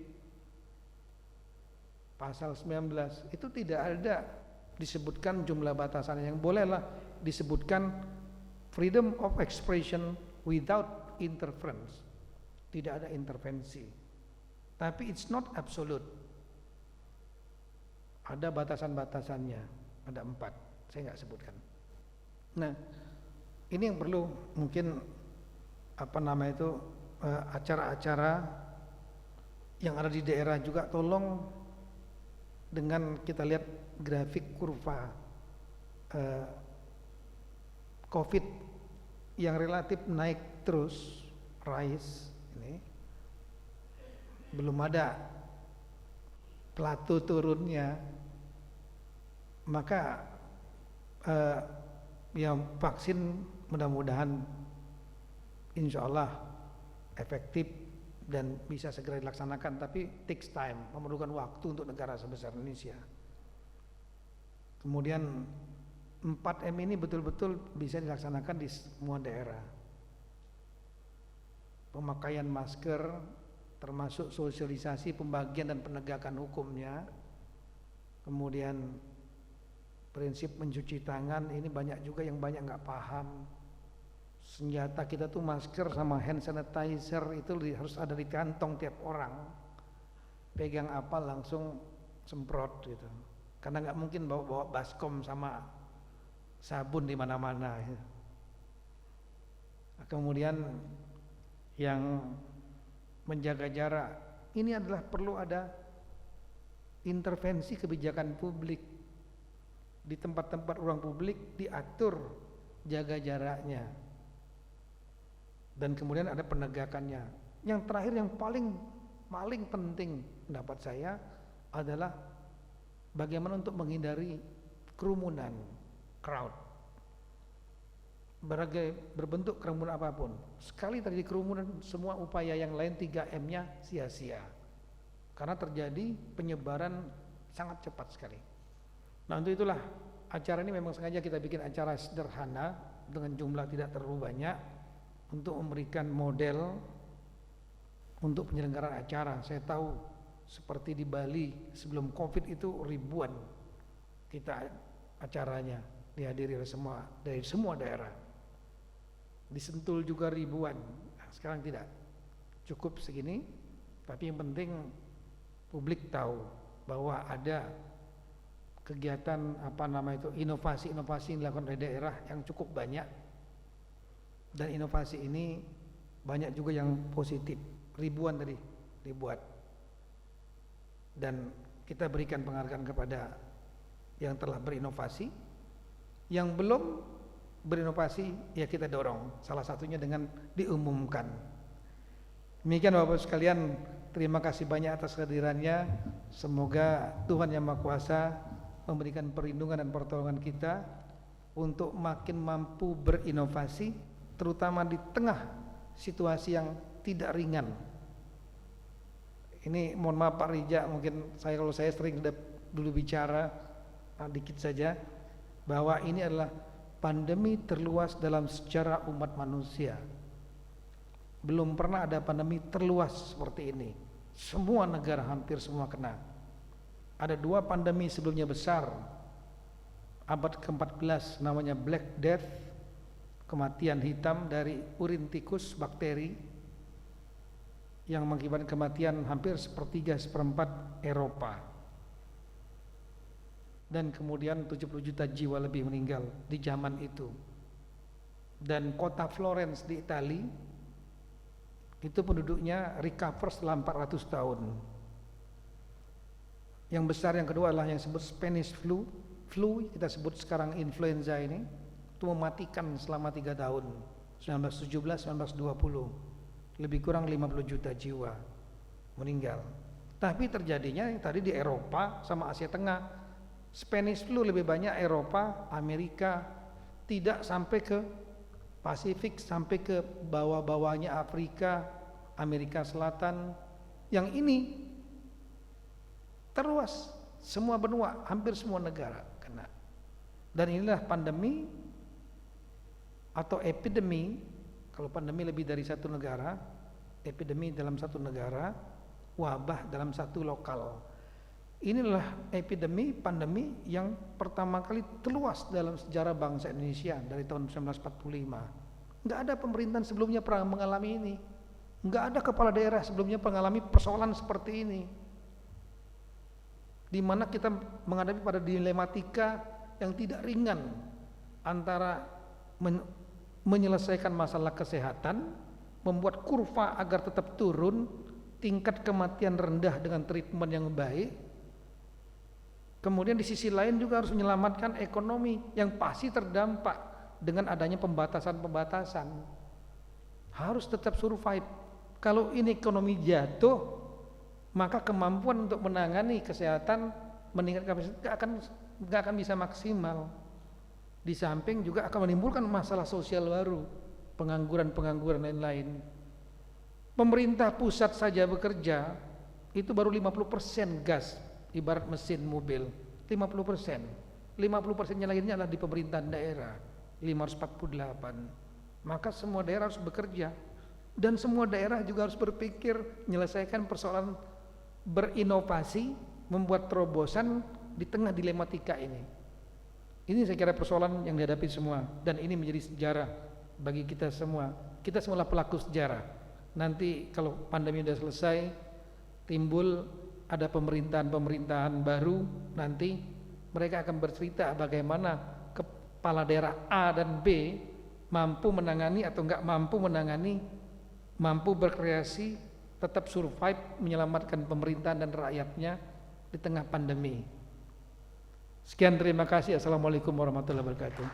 pasal 19 itu tidak ada disebutkan jumlah batasan. Yang bolehlah disebutkan freedom of expression without interference, tidak ada intervensi, tapi it's not absolute, ada batasan-batasannya, ada 4, saya nggak sebutkan. Nah, ini yang perlu mungkin acara-acara yang ada di daerah juga tolong, dengan kita lihat grafik kurva COVID yang relatif naik terus, rise ini, belum ada plateau turunnya, maka yang vaksin mudah-mudahan insya Allah efektif dan bisa segera dilaksanakan, tapi takes time, memerlukan waktu untuk negara sebesar Indonesia. Kemudian 4M ini betul-betul bisa dilaksanakan di semua daerah. Pemakaian masker, termasuk sosialisasi, pembagian dan penegakan hukumnya. Kemudian prinsip mencuci tangan, ini banyak juga yang nggak paham. Senjata kita tuh masker sama hand sanitizer itu harus ada di kantong tiap orang. Pegang apa langsung semprot gitu. Karena nggak mungkin bawa baskom sama sabun di mana-mana. Kemudian yang menjaga jarak, ini adalah perlu ada intervensi kebijakan publik. Di tempat-tempat ruang publik diatur jaga jaraknya, dan kemudian ada penegakannya. Yang terakhir yang paling penting pendapat saya adalah bagaimana untuk menghindari kerumunan, crowd, berbentuk kerumunan apapun. Sekali terjadi kerumunan, semua upaya yang lain 3M-nya sia-sia, karena terjadi penyebaran sangat cepat sekali. Nah, untuk itulah acara ini memang sengaja kita bikin acara sederhana dengan jumlah tidak terlalu banyak untuk memberikan model untuk penyelenggaraan acara. Saya tahu seperti di Bali sebelum Covid itu ribuan kita acaranya dihadiri oleh dari semua daerah. Di Sentul juga ribuan. Nah, sekarang tidak, cukup segini. Tapi yang penting publik tahu bahwa ada kegiatan inovasi-inovasi yang dilakukan oleh daerah yang cukup banyak, dan inovasi ini banyak juga yang positif. Ribuan tadi dibuat, dan kita berikan penghargaan kepada yang telah berinovasi. Yang belum berinovasi ya kita dorong, salah satunya dengan diumumkan. Demikian Bapak sekalian, terima kasih banyak atas kehadirannya. Semoga Tuhan Yang Maha Kuasa memberikan perlindungan dan pertolongan kita untuk makin mampu berinovasi, terutama di tengah situasi yang tidak ringan. Ini mohon maaf Pak Rija, mungkin kalau saya sering dulu bicara dikit saja, bahwa ini adalah pandemi terluas dalam sejarah umat manusia. Belum pernah ada pandemi terluas seperti ini. Semua negara hampir semua kena. Ada 2 pandemi sebelumnya besar, abad ke-14, namanya Black Death, kematian hitam dari urin tikus bakteri, yang mengakibatkan kematian hampir 1/3 Eropa, dan kemudian 70 juta jiwa lebih meninggal di zaman itu. Dan kota Florence di Itali itu penduduknya recover setelah 400 tahun. Yang besar yang kedua adalah yang disebut Spanish flu kita sebut sekarang influenza ini, itu mematikan selama 3 tahun, 1917-1920, lebih kurang 50 juta jiwa meninggal. Tapi terjadinya yang tadi di Eropa sama Asia Tengah. Spanish flu lebih banyak Eropa, Amerika, tidak sampai ke Pasifik, sampai ke bawah-bawahnya Afrika, Amerika Selatan. Yang ini terluas, semua benua, hampir semua negara kena. Dan inilah pandemi atau epidemi. Kalau pandemi lebih dari satu negara, epidemi dalam satu negara, wabah dalam satu lokal. Inilah pandemi yang pertama kali terluas dalam sejarah bangsa Indonesia dari tahun 1945. Enggak ada pemerintahan sebelumnya pernah mengalami ini. Enggak ada kepala daerah sebelumnya mengalami persoalan seperti ini. Di mana kita menghadapi pada dilematika yang tidak ringan antara menyelesaikan masalah kesehatan, membuat kurva agar tetap turun, tingkat kematian rendah dengan treatment yang baik. Kemudian di sisi lain juga harus menyelamatkan ekonomi yang pasti terdampak dengan adanya pembatasan-pembatasan. Harus tetap survive. Kalau ini ekonomi jatuh, maka kemampuan untuk menangani kesehatan meningkat kapasitas nggak akan bisa maksimal. Di samping juga akan menimbulkan masalah sosial baru, pengangguran lain-lain. Pemerintah pusat saja bekerja itu baru 50% gas, ibarat mesin mobil, 50%. 50% yang lainnya adalah di pemerintahan daerah, 548. Maka semua daerah harus bekerja, dan semua daerah juga harus berpikir menyelesaikan persoalan, berinovasi, membuat terobosan di tengah dilematika ini. Ini saya kira persoalan yang dihadapi semua, dan ini menjadi sejarah bagi kita semua. Kita semualah pelaku sejarah. Nanti kalau pandemi sudah selesai, timbul ada pemerintahan baru, nanti mereka akan bercerita bagaimana kepala daerah A dan B mampu menangani atau enggak mampu menangani, mampu berkreasi, tetap survive, menyelamatkan pemerintahan dan rakyatnya di tengah pandemi. Sekian, terima kasih. Assalamualaikum warahmatullahi wabarakatuh.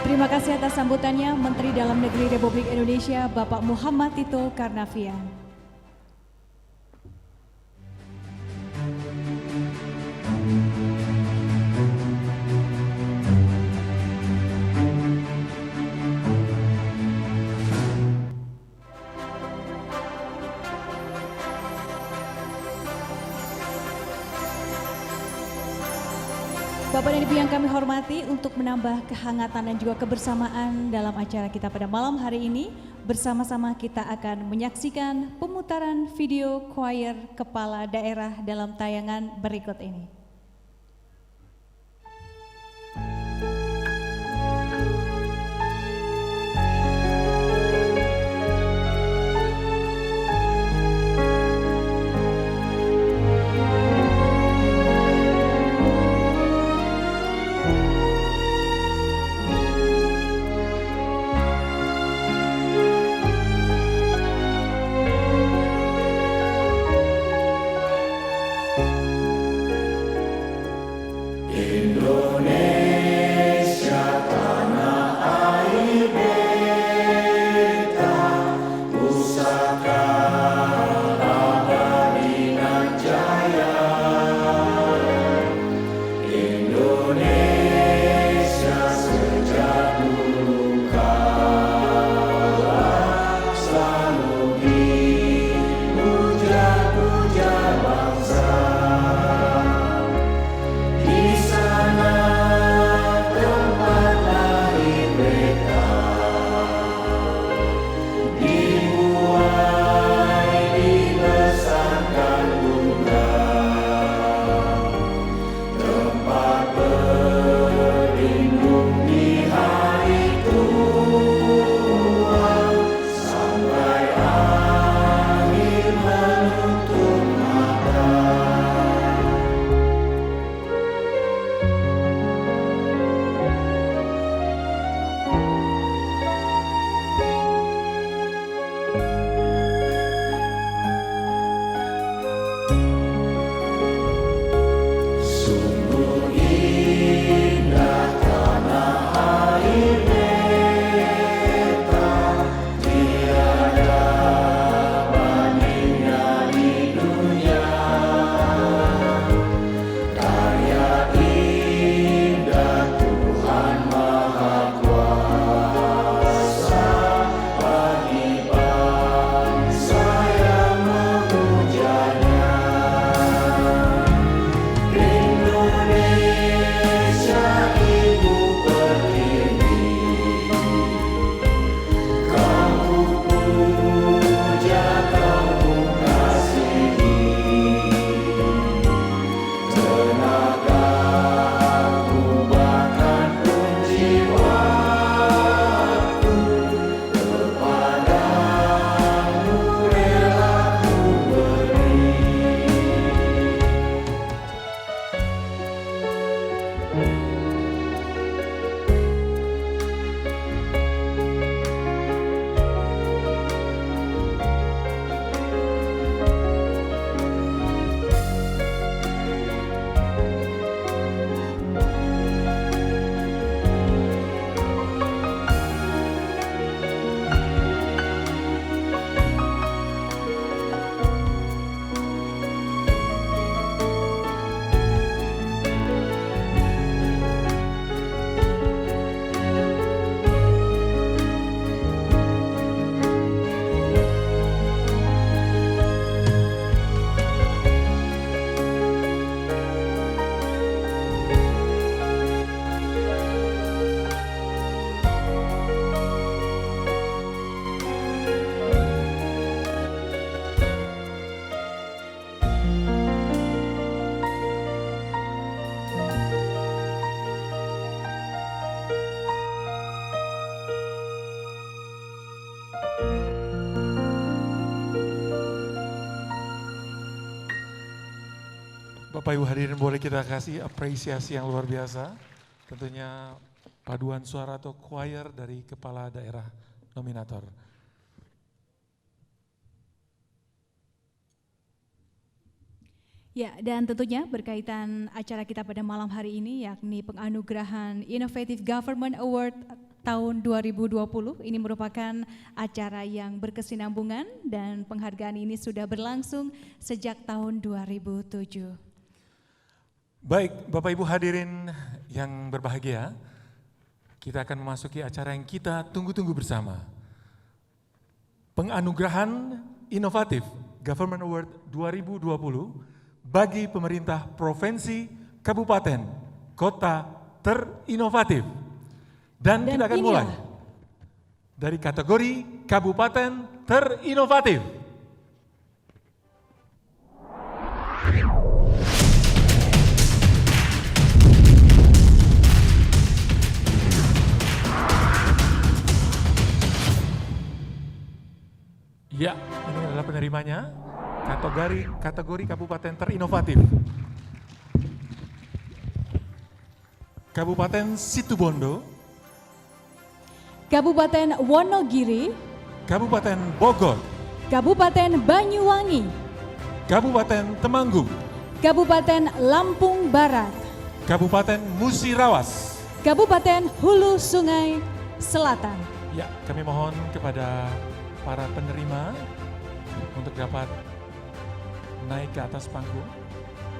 Terima kasih atas sambutannya Menteri Dalam Negeri Republik Indonesia Bapak Muhammad Tito Karnavian. Bapak dan Ibu yang kami hormati, untuk menambah kehangatan dan juga kebersamaan dalam acara kita pada malam hari ini, bersama-sama kita akan menyaksikan pemutaran video choir kepala daerah dalam tayangan berikut ini. Bapak Ibu hadirin, boleh kita kasih apresiasi yang luar biasa. Tentunya paduan suara atau choir dari kepala daerah nominator. Ya, dan tentunya berkaitan acara kita pada malam hari ini, yakni penganugerahan Innovative Government Award tahun 2020. Ini merupakan acara yang berkesinambungan dan penghargaan ini sudah berlangsung sejak tahun 2007. Baik, Bapak Ibu hadirin yang berbahagia, kita akan memasuki acara yang kita tunggu-tunggu bersama. Penganugerahan inovatif Government Award 2020 bagi pemerintah provinsi, kabupaten, kota terinovatif. Dan kita akan mulai dari kategori kabupaten terinovatif. Ya, ini adalah penerimanya, kategori kabupaten terinovatif. Kabupaten Situbondo, Kabupaten Wonogiri, Kabupaten Bogor, Kabupaten Banyuwangi, Kabupaten Temanggung, Kabupaten Lampung Barat, Kabupaten Musirawas. Kabupaten Hulu Sungai Selatan. Ya, kami mohon kepada para penerima untuk dapat naik ke atas panggung.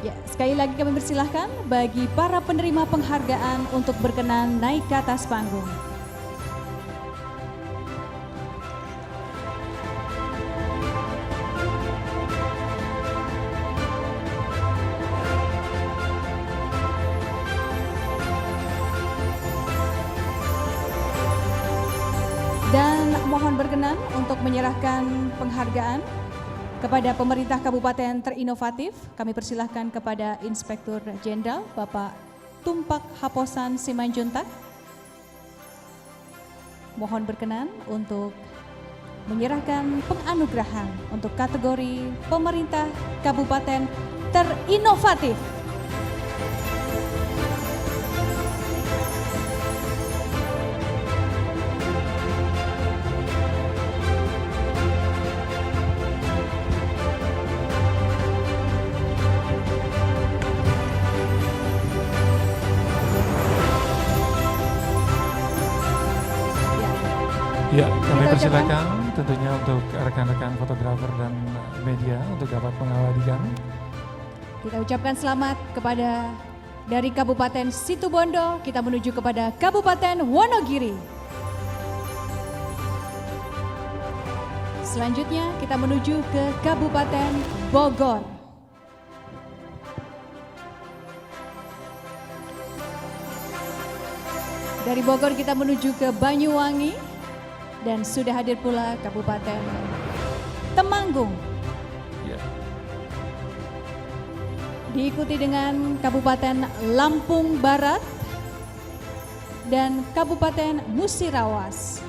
Ya, sekali lagi kami persilahkan bagi para penerima penghargaan untuk berkenan naik ke atas panggung. Dan mohon berkenan untuk menyerahkan penghargaan kepada pemerintah kabupaten terinovatif. Kami persilahkan kepada Inspektur Jenderal Bapak Tumpak Haposan Simanjuntak. Mohon berkenan untuk menyerahkan penganugerahan untuk kategori pemerintah kabupaten terinovatif. Ya, kami persilakan tentunya untuk rekan-rekan fotografer dan media untuk dapat mengabadikan. Kita ucapkan selamat kepada dari Kabupaten Situbondo, kita menuju kepada Kabupaten Wonogiri. Selanjutnya kita menuju ke Kabupaten Bogor. Dari Bogor kita menuju ke Banyuwangi. Dan sudah hadir pula Kabupaten Temanggung. Ya. Diikuti dengan Kabupaten Lampung Barat dan Kabupaten Musirawas.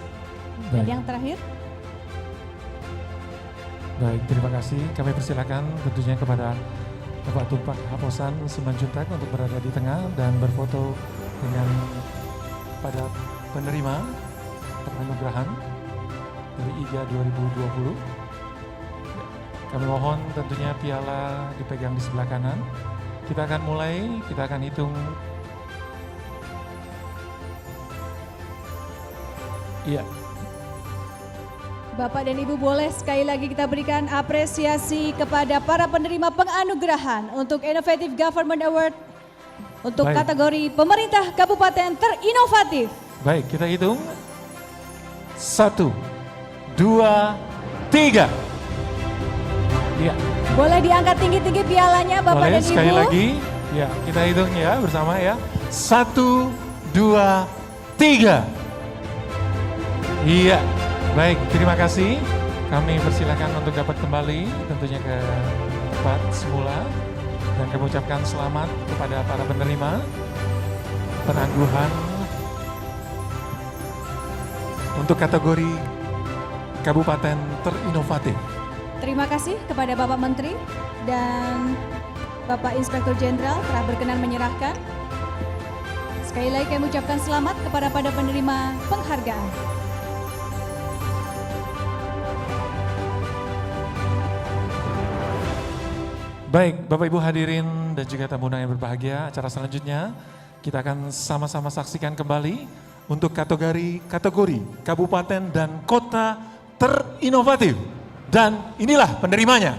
Dan Baik. yang terakhir, Baik, terima kasih. Kami persilakan tentunya kepada Bapak Tumpak Haposan Simanjuntak untuk berada di tengah dan berfoto dengan pada penerima penganugerahan dari IGA 2020. Kami mohon tentunya piala dipegang di sebelah kanan. Kita akan mulai, kita akan hitung. Iya. Bapak dan Ibu boleh sekali lagi kita berikan apresiasi kepada para penerima penganugerahan untuk Innovative Government Award untuk Baik. kategori pemerintah kabupaten terinovatif. Baik, kita hitung. 1, 2, 3. Iya. Boleh diangkat tinggi-tinggi pialanya Bapak Boleh dan Ibu. sekali lagi. Ya, kita hitung ya bersama ya. 1, 2, 3. Iya. Baik, terima kasih. Kami persilakan untuk dapat kembali tentunya ke tempat semula dan kami ucapkan selamat kepada para penerima penangguhan untuk kategori kabupaten terinovatif. Terima kasih kepada Bapak Menteri dan Bapak Inspektur Jenderal telah berkenan menyerahkan. Sekali lagi kami ucapkan selamat kepada penerima penghargaan. Baik, Bapak Ibu hadirin dan juga tamu undangan yang berbahagia, acara selanjutnya kita akan sama-sama saksikan kembali untuk kategori kabupaten dan kota terinovatif. Dan inilah penerimanya.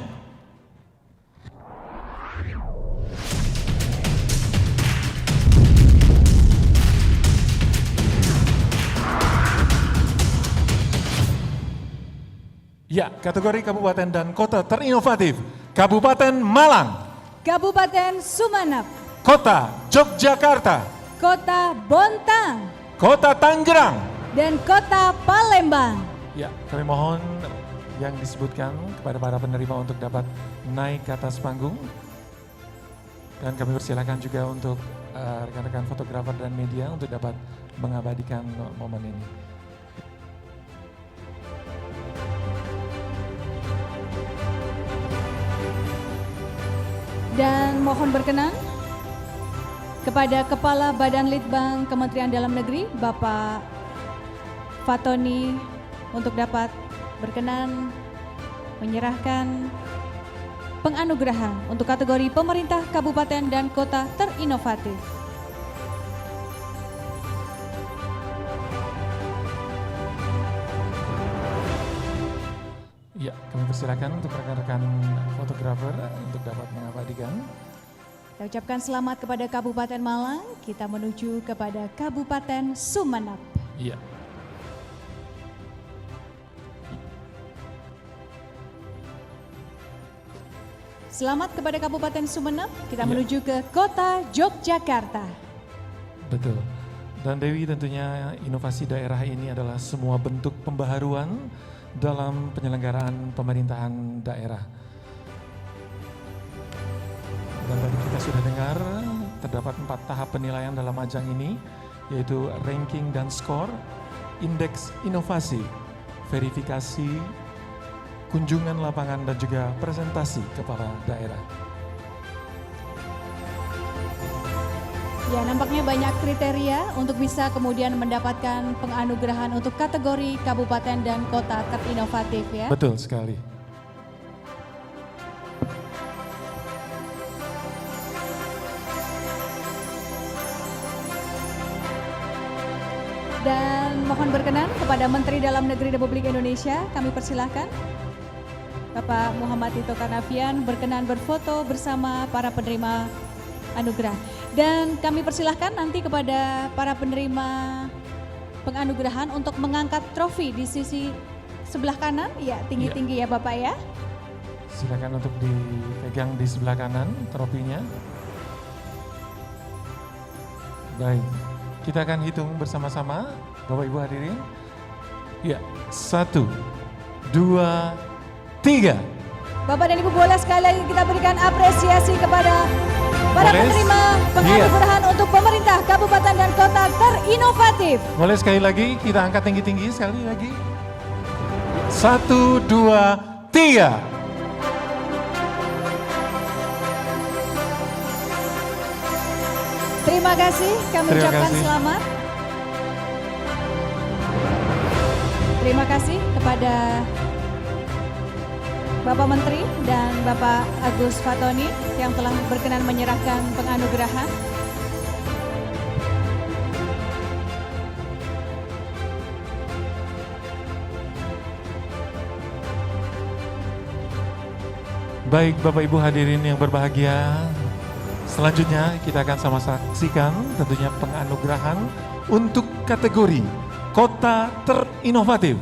Ya, kategori kabupaten dan kota terinovatif. Kabupaten Malang, Kabupaten Sumeneb, Kota Yogyakarta, Kota Bontang, Kota Tangerang. dan Kota Palembang. Ya, kami mohon yang disebutkan kepada para penerima untuk dapat naik ke atas panggung. Dan kami persilakan juga untuk rekan-rekan fotografer dan media untuk dapat mengabadikan momen ini. Dan mohon berkenan kepada Kepala Badan Litbang Kementerian Dalam Negeri, Bapak Fatoni, untuk dapat berkenan menyerahkan penganugerahan untuk kategori pemerintah kabupaten dan kota terinovatif. Ya, kami persilakan untuk rekan-rekan fotografer untuk dapat mengabadikan. Kita ucapkan selamat kepada Kabupaten Malang, kita menuju kepada Kabupaten Sumeneb. Iya. Selamat kepada Kabupaten Sumeneb, kita Iya. menuju ke Kota Yogyakarta. Betul. Dan Dewi, tentunya inovasi daerah ini adalah semua bentuk pembaharuan dalam penyelenggaraan pemerintahan daerah. Dan tadi kita sudah dengar terdapat 4 tahap penilaian dalam ajang ini, yaitu ranking dan skor, indeks inovasi, verifikasi, kunjungan lapangan, dan juga presentasi kepala daerah. Ya, nampaknya banyak kriteria untuk bisa kemudian mendapatkan penganugerahan untuk kategori kabupaten dan kota terinovatif ya. Betul sekali. Dan mohon berkenan kepada Menteri Dalam Negeri Republik Indonesia, kami persilahkan Bapak Muhammad Tito Karnavian berkenan berfoto bersama para penerima anugerah. Dan kami persilahkan nanti kepada para penerima penganugerahan untuk mengangkat trofi di sisi sebelah kanan, ya tinggi-tinggi ya Bapak ya. Silakan untuk dipegang di sebelah kanan trofinya. Baik, kita akan hitung bersama-sama, Bapak Ibu hadirin. Ya, 1, 2, 3. Bapak dan Ibu boleh sekali lagi kita berikan apresiasi kepada para Boleh? penerima penganugerahan untuk pemerintah kabupaten dan kota terinovatif. Boleh sekali lagi kita angkat tinggi-tinggi sekali lagi. 1, 2, 3. Terima kasih, kami Terima ucapkan kasih. selamat. Terima kasih kepada Bapak Menteri dan Bapak Agus Fatoni yang telah berkenan menyerahkan penganugerahan. Baik Bapak Ibu hadirin yang berbahagia, selanjutnya kita akan sama saksikan tentunya penganugerahan untuk kategori kota terinovatif.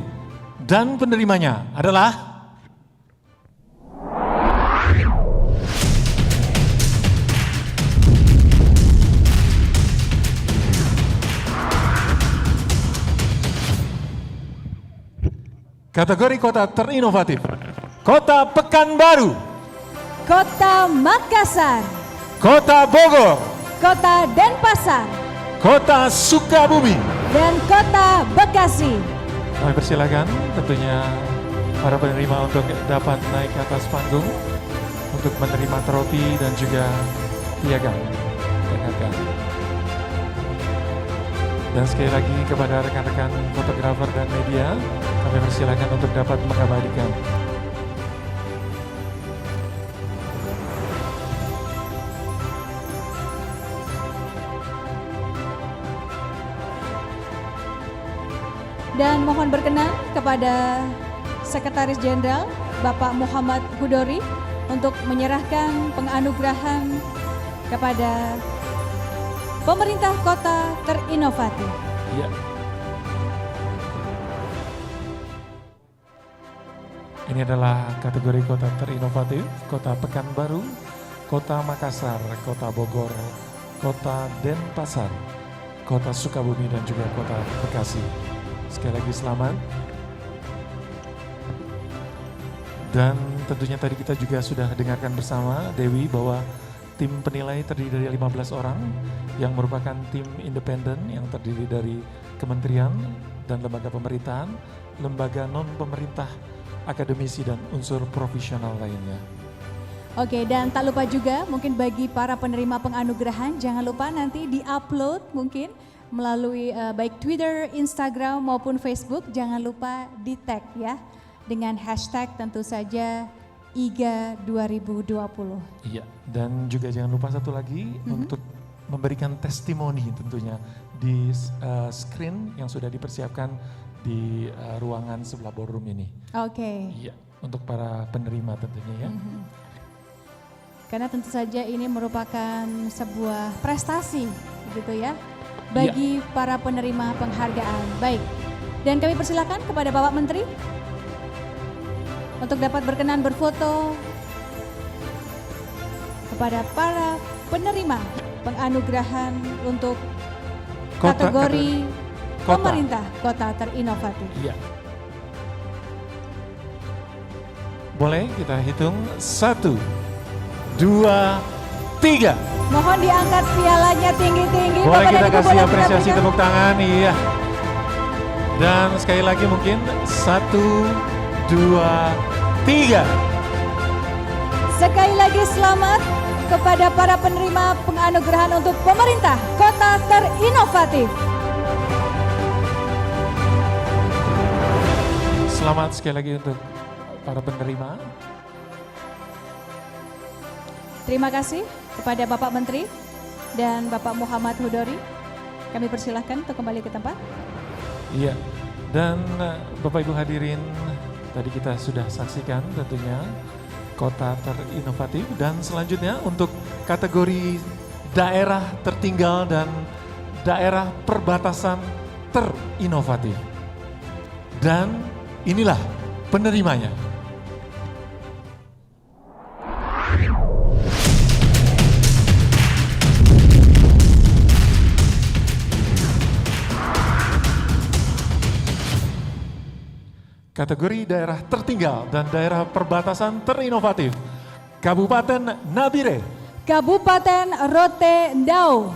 Dan penerimanya adalah kategori kota terinovatif, Kota Pekanbaru, Kota Makassar, Kota Bogor, Kota Denpasar, Kota Sukabumi. dan Kota Bekasi. Kami persilakan tentunya para penerima untuk dapat naik ke atas panggung untuk menerima trofi dan juga piagam penghargaan. Dan sekali lagi kepada rekan-rekan fotografer dan media, kami persilakan untuk dapat mengabadikan. Dan mohon berkenan kepada Sekretaris Jenderal Bapak Muhammad Hudori untuk menyerahkan penganugerahan kepada Pemerintah Kota Terinovatif. Ya. Ini adalah kategori kota terinovatif, Kota Pekanbaru, Kota Makassar, Kota Bogor, Kota Denpasar, Kota Sukabumi dan juga Kota Bekasi. Sekali lagi selamat. Dan tentunya tadi kita juga sudah dengarkan bersama Dewi bahwa tim penilai terdiri dari 15 orang yang merupakan tim independen yang terdiri dari kementerian dan lembaga pemerintahan, lembaga non-pemerintah, akademisi dan unsur profesional lainnya. Oke, dan tak lupa juga mungkin bagi para penerima penganugerahan jangan lupa nanti di-upload mungkin melalui baik Twitter, Instagram maupun Facebook, jangan lupa di-tag ya dengan hashtag tentu saja IGA 2020. Iya, dan juga jangan lupa satu lagi untuk memberikan testimoni tentunya di screen yang sudah dipersiapkan di ruangan sebelah ballroom ini. Oke. Iya, untuk para penerima tentunya ya. Karena tentu saja ini merupakan sebuah prestasi gitu ya bagi para penerima penghargaan. Baik, dan kami persilakan kepada Bapak Menteri untuk dapat berkenan berfoto kepada para penerima penganugerahan untuk kategori Pemerintah Kota Terinovatif. Iya. Boleh kita hitung 1, 2, 3. Mohon diangkat pialanya tinggi-tinggi. Boleh Bapak dan kita Ibu, kasih boleh apresiasi berikan. tepuk tangan, iya. Dan sekali lagi mungkin 1, 2, 3. Sekali lagi selamat kepada para penerima penganugerahan untuk Pemerintah Kota Terinovatif. Selamat sekali lagi untuk para penerima. Terima kasih kepada Bapak Menteri dan Bapak Muhammad Hudori. Kami persilahkan untuk kembali ke tempat. Iya, dan Bapak Ibu hadirin, tadi kita sudah saksikan tentunya Kota Terinovatif, dan selanjutnya untuk kategori daerah tertinggal dan daerah perbatasan terinovatif. Dan inilah penerimanya. Kategori daerah tertinggal dan daerah perbatasan terinovatif, Kabupaten Nabire, Kabupaten Rote Ndau,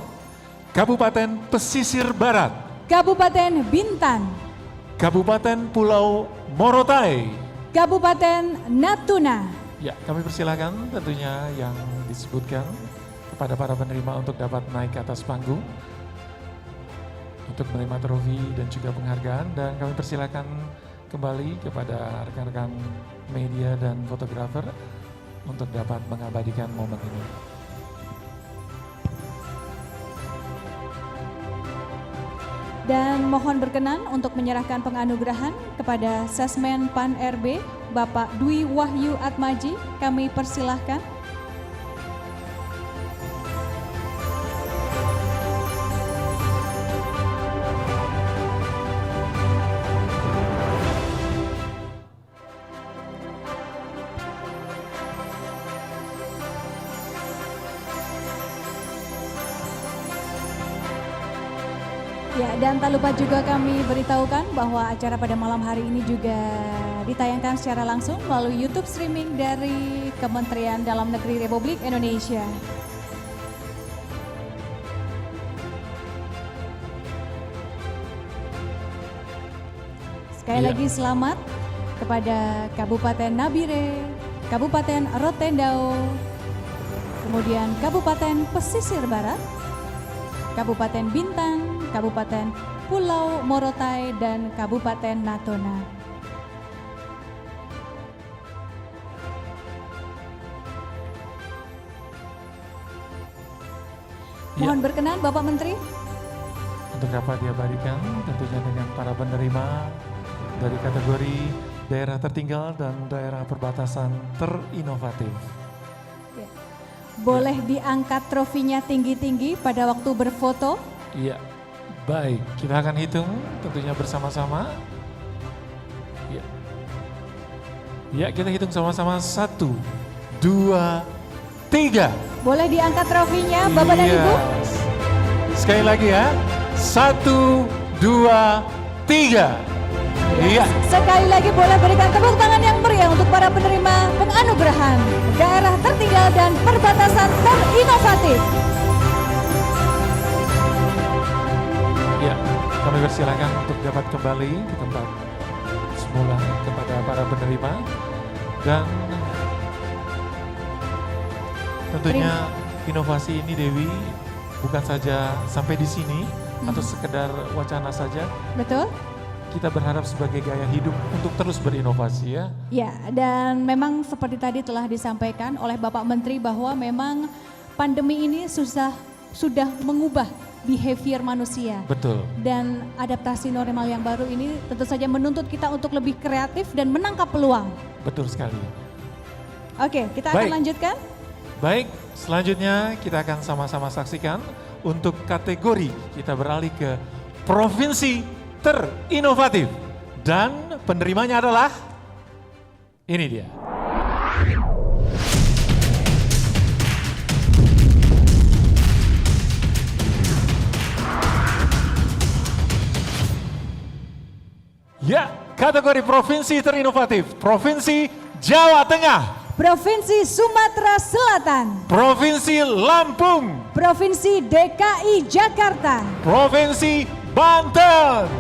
Kabupaten Pesisir Barat, Kabupaten Bintan, Kabupaten Pulau Morotai. Kabupaten Natuna. Ya, kami persilakan tentunya yang disebutkan kepada para penerima untuk dapat naik ke atas panggung untuk menerima trofi dan juga penghargaan, dan kami persilakan kembali kepada rekan-rekan media dan fotografer untuk dapat mengabadikan momen ini. Dan mohon berkenan untuk menyerahkan penganugerahan kepada Sesmen Pan RB Bapak Dwi Wahyu Atmaji. Kami persilahkan. Ya, dan tak lupa juga kami beritahukan bahwa acara pada malam hari ini juga ditayangkan secara langsung melalui YouTube streaming dari Kementerian Dalam Negeri Republik Indonesia. Sekali lagi selamat kepada Kabupaten Nabire, Kabupaten Rotendao, kemudian Kabupaten Pesisir Barat, Kabupaten Bintan, Kabupaten Pulau Morotai, dan Kabupaten Natuna. Mohon berkenan Bapak Menteri untuk dapat diabadikan tentunya dengan para penerima dari kategori daerah tertinggal dan daerah perbatasan terinovatif. Ya. Boleh diangkat trofinya tinggi-tinggi pada waktu berfoto. Iya, baik. Kita akan hitung tentunya bersama-sama. Iya. Ya, kita hitung sama-sama. 1, 2, 3. Boleh diangkat trofinya, Bapak dan Ibu. Sekali lagi ya. 1, 2, 3. Iya. Sekali lagi boleh berikan tepuk tangan yang meriah untuk para penerima penganugerahan daerah tertinggal dan perbatasan terinovatif. Ya, kami persilakan untuk dapat kembali ke tempat semula kepada para penerima dan tentunya inovasi ini Dewi bukan saja sampai di sini atau sekedar wacana saja. Betul? Kita berharap sebagai gaya hidup untuk terus berinovasi ya. Ya, dan memang seperti tadi telah disampaikan oleh Bapak Menteri bahwa memang pandemi ini sudah mengubah behavior manusia. Betul. Dan adaptasi normal yang baru ini tentu saja menuntut kita untuk lebih kreatif dan menangkap peluang. Betul sekali. Oke, kita akan Baik. lanjutkan. Baik, selanjutnya kita akan sama-sama saksikan untuk kategori kita beralih ke provinsi terinovatif dan penerimanya adalah ini dia. Ya, kategori provinsi terinovatif, Provinsi Jawa Tengah, Provinsi Sumatera Selatan, Provinsi Lampung, Provinsi DKI Jakarta, Provinsi Banten.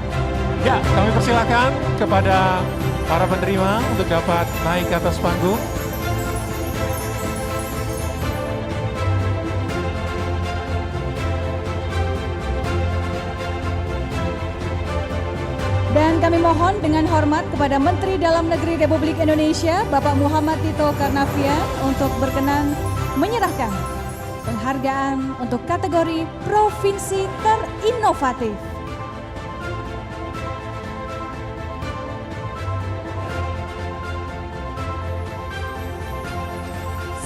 Ya, kami persilakan kepada para penerima untuk dapat naik ke atas panggung. Dan kami mohon dengan hormat kepada Menteri Dalam Negeri Republik Indonesia, Bapak Muhammad Tito Karnavian, untuk berkenan menyerahkan penghargaan untuk kategori Provinsi Terinovatif.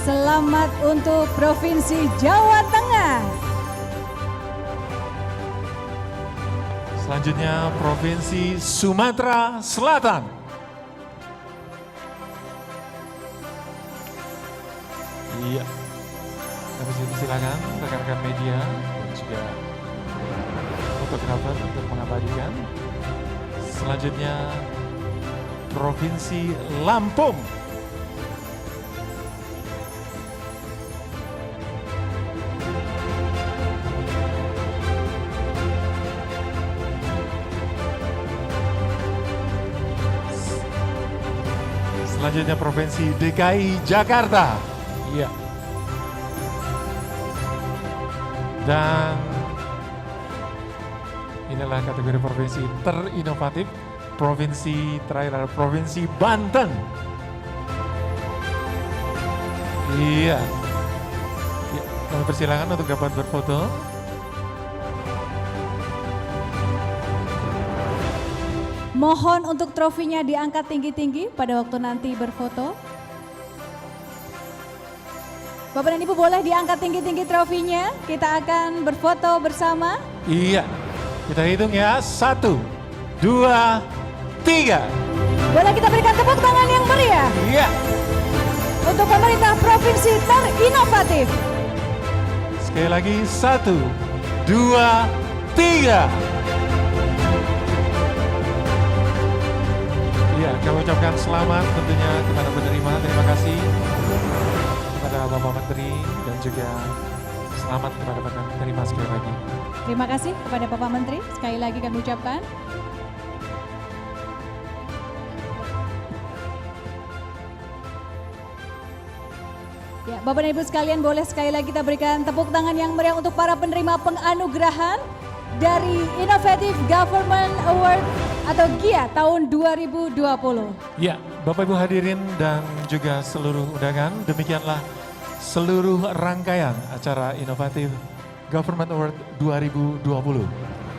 Selamat untuk Provinsi Jawa Tengah. Selanjutnya Provinsi Sumatera Selatan. Iya. Kami silakan rekan-rekan media dan juga fotografer untuk mengabadikan. Selanjutnya Provinsi Lampung. Selanjutnya Provinsi DKI Jakarta. Iya. Dan inilah kategori provinsi terinovatif. Provinsi terakhir adalah Provinsi Banten. Iya. Ya, kami persilakan untuk dapat berfoto. Mohon untuk trofinya diangkat tinggi-tinggi pada waktu nanti berfoto. Bapak dan Ibu boleh diangkat tinggi-tinggi trofinya. Kita akan berfoto bersama. Iya, kita hitung ya. 1, 2, 3. Boleh kita berikan tepuk tangan yang meriah Iya. untuk pemerintah provinsi terinovatif. Sekali lagi 1, 2, 3. Iya, kami ucapkan selamat tentunya kepada penerima. Terima kasih kepada Bapak Menteri dan juga selamat kepada penerima sekali lagi. Terima kasih kepada Bapak Menteri. Sekali lagi kami ucapkan. Ya, Bapak dan Ibu sekalian boleh sekali lagi kita berikan tepuk tangan yang meriah untuk para penerima penganugerahan dari Innovative Government Award atau GIA tahun 2020. Ya, Bapak Ibu hadirin dan juga seluruh undangan, demikianlah seluruh rangkaian acara Innovative Government Award 2020.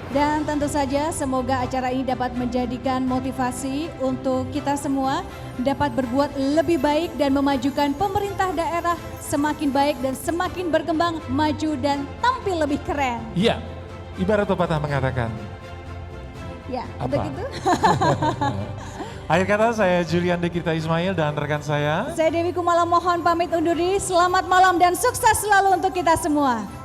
Dan tentu saja semoga acara ini dapat menjadikan motivasi untuk kita semua dapat berbuat lebih baik dan memajukan pemerintah daerah semakin baik dan semakin berkembang, maju dan tampil lebih keren. Iya, ibarat pepatah mengatakan. Ya, Apa? untuk itu. Akhir kata saya Julian Dekita Ismail dan rekan saya. Saya Dewi Kumala mohon pamit undur diri. Selamat malam dan sukses selalu untuk kita semua.